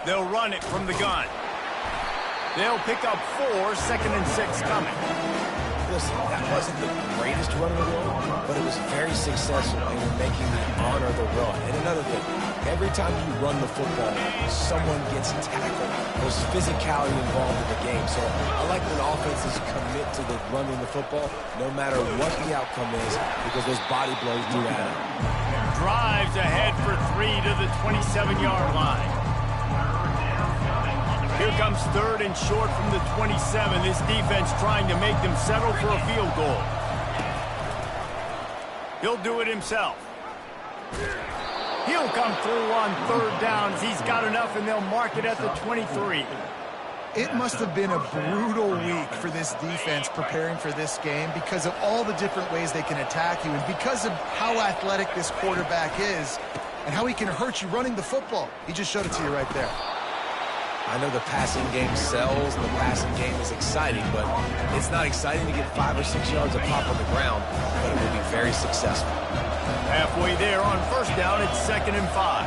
They'll run it from the gun. They'll pick up 4, 2nd and 6 coming. Listen, that wasn't the greatest run in the world, but it was very successful and you're making me honor the run. And another thing, every time you run the football, someone gets tackled. There's physicality involved in the game. So I like when offenses commit to the running the football, no matter what the outcome is, because those body blows do add up. Drives ahead for 3 to the 27-yard line. Here comes 3rd and short from the 27. This defense trying to make them settle for a field goal. He'll do it himself. He'll come through on 3rd downs. He's got enough, and they'll mark it at the 23. It must have been a brutal week for this defense preparing for this game because of all the different ways they can attack you and because of how athletic this quarterback is and how he can hurt you running the football. He just showed it to you right there. I know the passing game sells, the passing game is exciting, but it's not exciting to get 5 or 6 yards of pop on the ground, but it will be very successful. Halfway there on 1st down, it's 2nd and 5.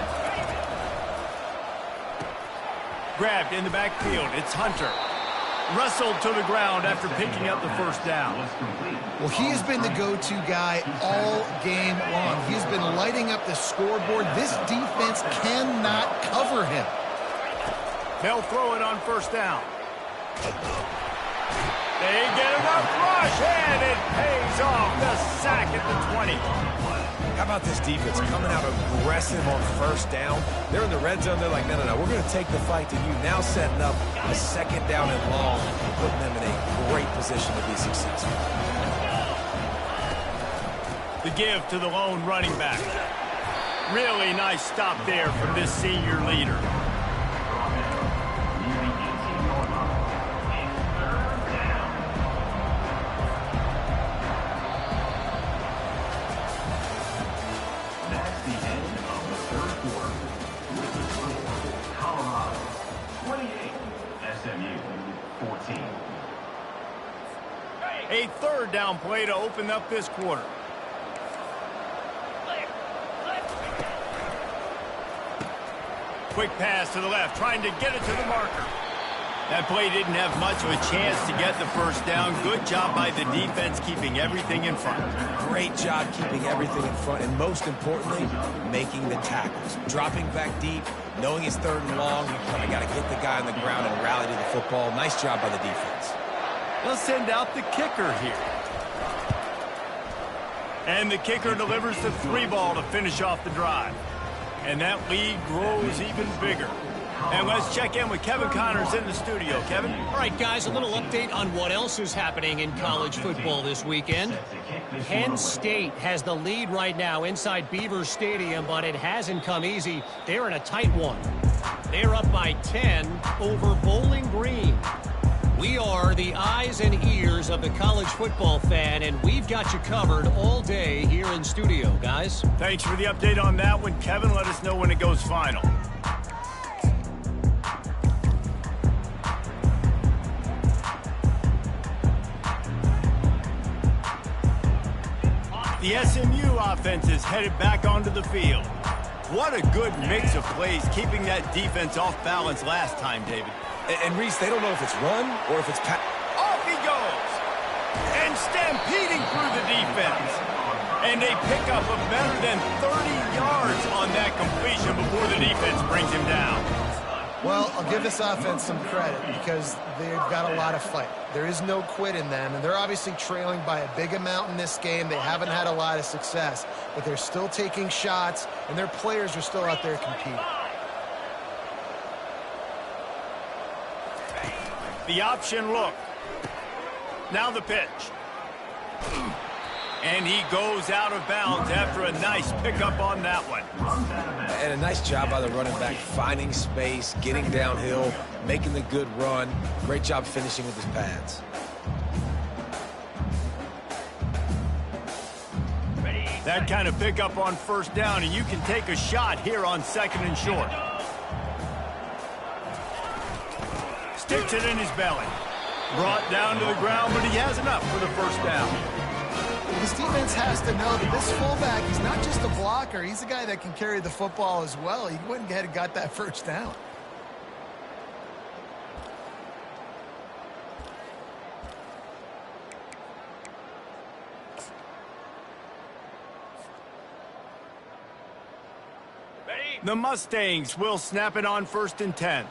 Grabbed in the backfield, it's Hunter. Wrestled to the ground after picking up the 1st down. Well, he has been the go-to guy all game long. He's been lighting up the scoreboard. This defense cannot cover him. They'll throw it on 1st down. They get enough rush, and it pays off. The sack at the 20. How about this defense coming out aggressive on 1st down? They're in the red zone. They're like, no, we're going to take the fight to you. Now setting up a 2nd down and long, putting them in a great position to be successful. The give to the lone running back. Really nice stop there from this senior leader. A 3rd down play to open up this quarter. Quick pass to the left, trying to get it to the marker. That play didn't have much of a chance to get the 1st down. Good job by the defense keeping everything in front. Great job keeping everything in front, and most importantly, making the tackles. Dropping back deep, knowing it's 3rd and long, I got to get the guy on the ground and rally to the football. Nice job by the defense. They'll send out the kicker here. And the kicker delivers the 3 ball to finish off the drive. And that lead grows even bigger. And let's check in with Kevin Connors in the studio. Kevin? All right, guys, a little update on what else is happening in college football this weekend. Penn State has the lead right now inside Beaver Stadium, but it hasn't come easy. They're in a tight one. They're up by 10 over Bowling Green. We are the eyes and ears of the college football fan, and we've got you covered all day here in studio, guys. Thanks for the update on that one, Kevin. Let us know when it goes final. The SMU offense is headed back onto the field. What a good mix of plays, keeping that defense off balance last time, David. And Reese, they don't know if it's run or if it's pass. Off he goes! And stampeding through the defense. And they pick up a better than 30 yards on that completion before the defense brings him down. Well, I'll give this offense some credit because they've got a lot of fight. There is no quit in them, and they're obviously trailing by a big amount in this game. They haven't had a lot of success, but they're still taking shots, and their players are still out there competing. The option look. Now the pitch. And he goes out of bounds after a nice pickup on that one. And a nice job by the running back, finding space, getting downhill, making the good run. Great job finishing with his pads. That kind of pickup on first down, and you can take a shot here on second and short. Sticks it in his belly. Brought down to the ground, but he has enough for the first down. This defense has to know that this fullback, he's not just a blocker. He's a guy that can carry the football as well. He went ahead and got that first down. The Mustangs will snap it on 1st and 10.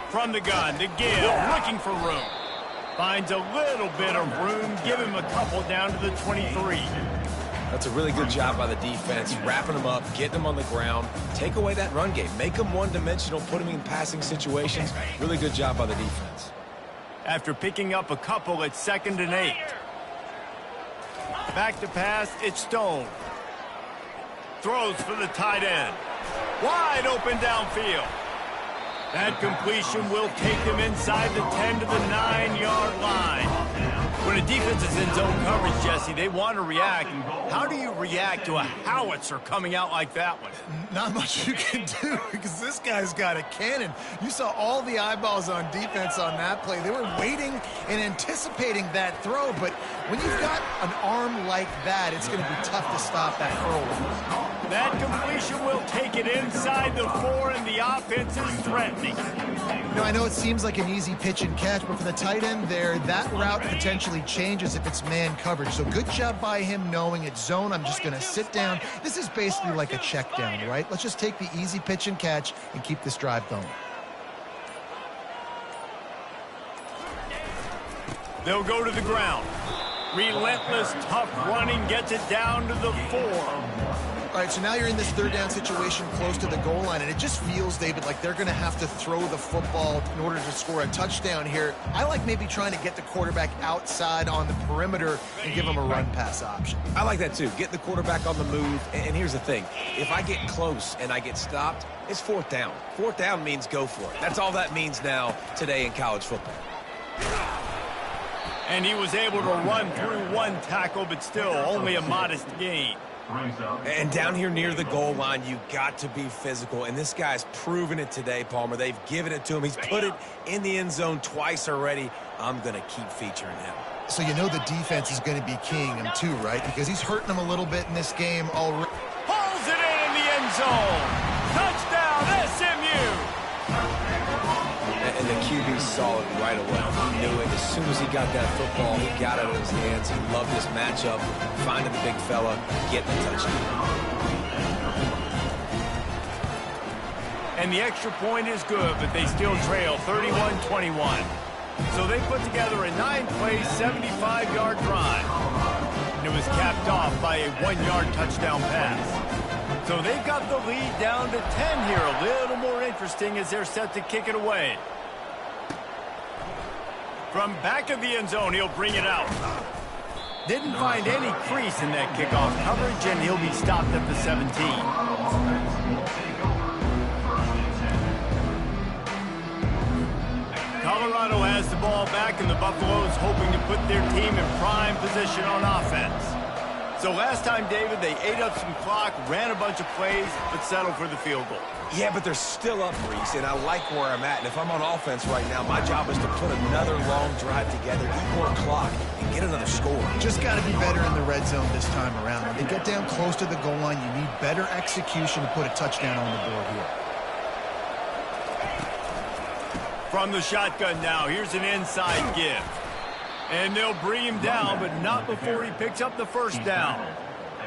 From the gun, to Gale, looking for room. Finds a little bit of room, give him a couple down to the 23. That's a really good job by the defense, wrapping them up, getting them on the ground, take away that run game, make them one-dimensional, put them in passing situations. Really good job by the defense. After picking up a couple at 2nd and 8. Back to pass, it's Stone. Throws for the tight end. Wide open downfield. That completion will take them inside the 10 to the 9-yard line. When a defense is in zone coverage, Jesse, they want to react. How do you react to a howitzer coming out like that one? Not much you can do because this guy's got a cannon. You saw all the eyeballs on defense on that play. They were waiting and anticipating that throw, but when you've got an arm like that, it's going to be tough to stop that throw. That completion will take it inside the 4, and the offense is threatening. You know, I know it seems like an easy pitch and catch, but for the tight end there, that route potentially changes if it's man coverage. So good job by him knowing it's zone. I'm just going to sit down. This is basically like a check down, right? Let's just take the easy pitch and catch and keep this drive going. They'll go to the ground. Relentless, tough running gets it down to the 4. All right, so now you're in this 3rd down situation close to the goal line, and it just feels, David, like they're going to have to throw the football in order to score a touchdown here. I like maybe trying to get the quarterback outside on the perimeter and give him a run-pass option. I like that too. Get the quarterback on the move. And here's the thing. If I get close and I get stopped, it's 4th down. 4th down means go for it. That's all that means now today in college football. And he was able to run through 1 tackle, but still only a modest gain. And down here near the goal line, you got to be physical. And this guy's proven it today, Palmer. They've given it to him. He's put it in the end zone twice already. I'm going to keep featuring him. So you know the defense is going to be keying him too, right? Because he's hurting them a little bit in this game already. Pulls it in the end zone. Touchdown, SMU. And the QB saw it right away. He knew it. As soon as he got that football, he got it in his hands. He loved this matchup, finding the big fella, getting the touchdown. And the extra point is good, but they still trail 31-21. So they put together a 9-play, 75-yard drive. and it was capped off by a 1-yard touchdown pass. So they've got the lead down to 10 here. A little more interesting as they're set to kick it away. From back of the end zone, he'll bring it out. Didn't find any crease in that kickoff coverage, and he'll be stopped at the 17. Colorado has the ball back, and the Buffaloes hoping to put their team in prime position on offense. So last time, David, they ate up some clock, ran a bunch of plays, but settled for the field goal. Yeah, but they're still up, Reese, and I like where I'm at. And if I'm on offense right now, my job is to put another long drive together, eat more clock, and get another score. Just got to be better in the red zone this time around. When they get down close to the goal line, you need better execution to put a touchdown on the board here. From the shotgun now, here's an inside give. And they'll bring him down, but not before he picks up the first down.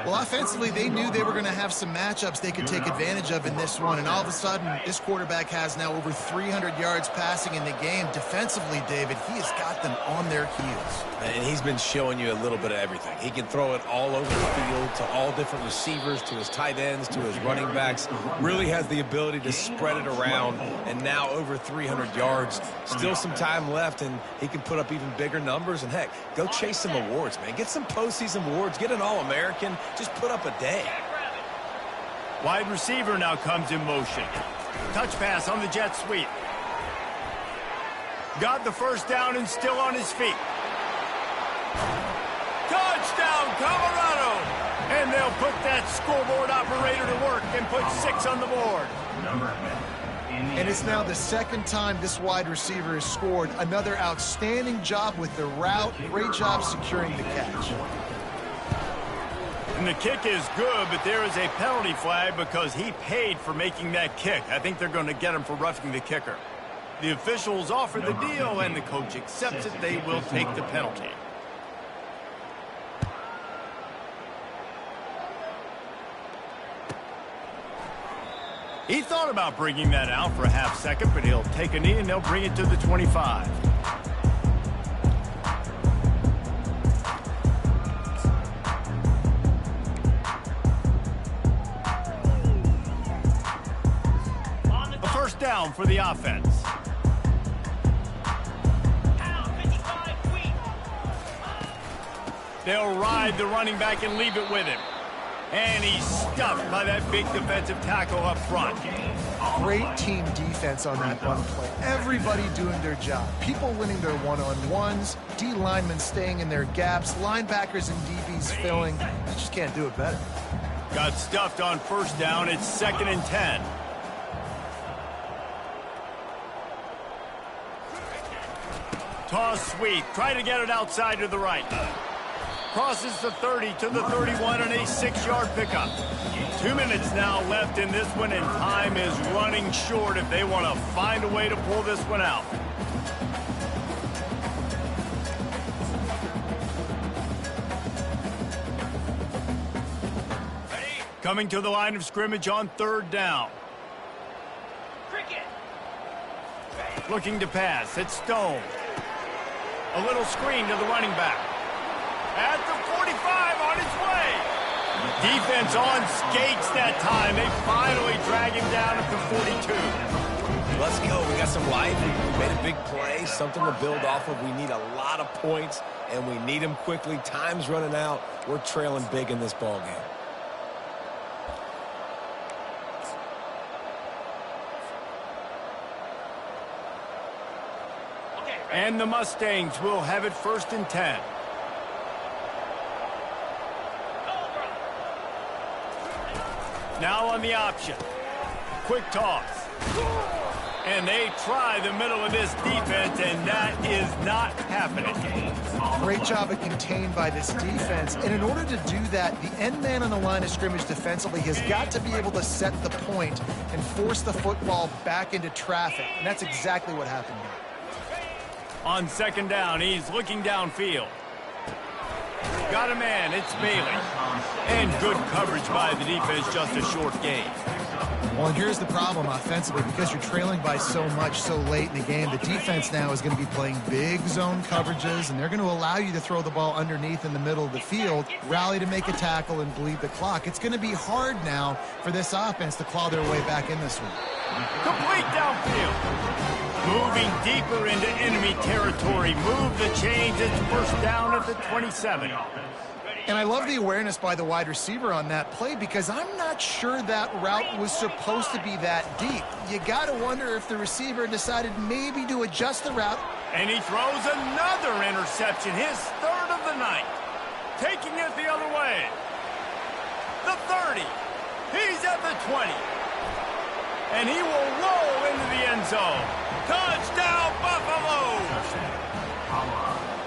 Well, offensively, they knew they were going to have some matchups they could take advantage of in this one. And all of a sudden, this quarterback has now over 300 yards passing in the game. Defensively, David, he has got them on their heels. And he's been showing you a little bit of everything. He can throw it all over the field to all different receivers, to his tight ends, to his running backs. Really has the ability to spread it around, and now over 300 yards. Still some time left, and he can put up even bigger numbers. And, heck, go chase some awards, man. Get some postseason awards. Get an All-American. Just put up a day. Wide receiver now comes in motion. Touch pass on the jet sweep. Got the first down and still on his feet. Touchdown, Colorado! And they'll put that scoreboard operator to work and put 6 on the board. And it's now the second time this wide receiver has scored. Another outstanding job with the route. Great job securing the catch. And the kick is good, but there is a penalty flag because he paid for making that kick. I think they're going to get him for roughing the kicker. The officials offer the deal, and the coach accepts it. They will take the penalty. He thought about bringing that out for a half second, but he'll take a knee, and they'll bring it to the 25. Down for the offense. They'll ride the running back and leave it with him. And he's stuffed by that big defensive tackle up front. Great team defense on that one play. Everybody doing their job. People winning their one-on-ones, D linemen staying in their gaps, linebackers and DBs filling. You just can't do it better. Got stuffed on first down. It's 2nd and 10. Toss sweep. Try to get it outside to the right. Crosses the 30 to the 31 and a 6-yard pickup. 2 minutes now left in this one, and time is running short if they want to find a way to pull this one out. Coming to the line of scrimmage on 3rd down. Looking to pass. It's Stone. A little screen to the running back. At the 45, on his way. Defense on skates that time. They finally drag him down at the 42. Let's go. We got some life. We made a big play, something to build off of. We need a lot of points, and we need them quickly. Time's running out. We're trailing big in this ball game. And the Mustangs will have it 1st and 10. Now on the option. Quick toss. And they try the middle of this defense, and that is not happening. Great job of contained by this defense. And in order to do that, the end man on the line of scrimmage defensively has got to be able to set the point and force the football back into traffic. And that's exactly what happened here. On 2nd down, he's looking downfield. Got a man, it's Bailey. And good coverage by the defense, just a short gain. Well, and here's the problem offensively. Because you're trailing by so much so late in the game, the defense now is going to be playing big zone coverages, and they're going to allow you to throw the ball underneath in the middle of the field, rally to make a tackle, and bleed the clock. It's going to be hard now for this offense to claw their way back in this one. Complete downfield. Moving deeper into enemy territory. Move the chains. It's first down at the 27. And I love the awareness by the wide receiver on that play because I'm not sure that route was supposed to be that deep. You got to wonder if the receiver decided maybe to adjust the route. And he throws another interception, his third of the night. Taking it the other way. The 30. He's at the 20. And he will roll into the end zone. Touchdown, Buffalo!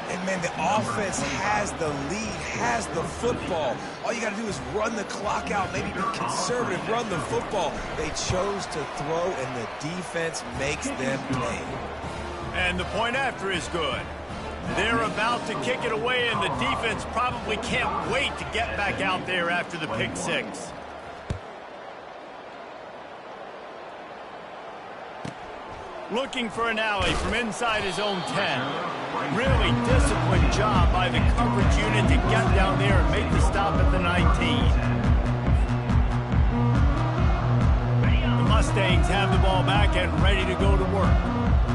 And, man, the offense has the lead, has the football. All you got to do is run the clock out, maybe be conservative, run the football. They chose to throw, and the defense makes them pay. And the point after is good. They're about to kick it away, and the defense probably can't wait to get back out there after the pick six. Looking for an alley from inside his own 10. Really disciplined job by the coverage unit to get down there and make the stop at the 19. The Mustangs have the ball back and ready to go to work.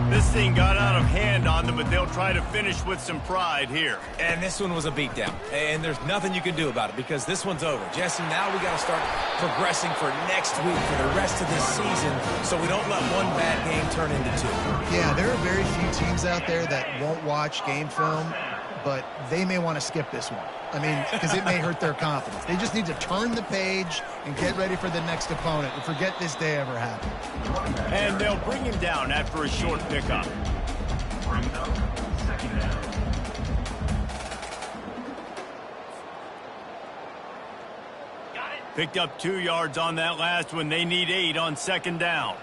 This thing got out of hand on them, but they'll try to finish with some pride here. And this one was a beatdown. And there's nothing you can do about it because this one's over. Jesse, now we got to start progressing for next week for the rest of this season so we don't let one bad game turn into two. Yeah, there are very few teams out there that won't watch game film, but they may want to skip this one. I mean, because it may hurt their confidence. They just need to turn the page and get ready for the next opponent and forget this day ever happened. And they'll bring him down after a short pickup. Second down. Picked up 2 yards on that last one. They need 8 on second down.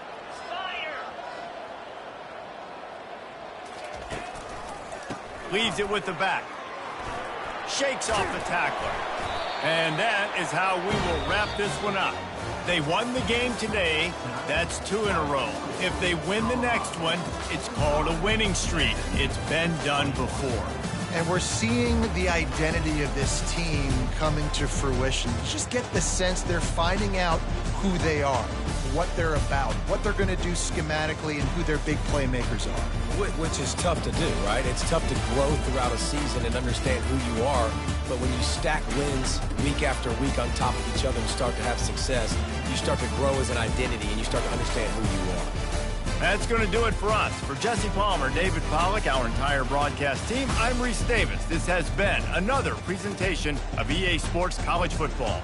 Leaves it with the back. Shakes off the tackler. And that is how we will wrap this one up. They won the game today. That's 2 in a row. If they win the next one, it's called a winning streak. It's been done before. And we're seeing the identity of this team coming to fruition. You just get the sense they're finding out who they are, what they're about, what they're going to do schematically, and who their big playmakers are. Which is tough to do, right? It's tough to grow throughout a season and understand who you are. But when you stack wins week after week on top of each other and start to have success, you start to grow as an identity and you start to understand who you are. That's going to do it for us. For Jesse Palmer, David Pollack, our entire broadcast team, I'm Reese Davis. This has been another presentation of EA Sports College Football.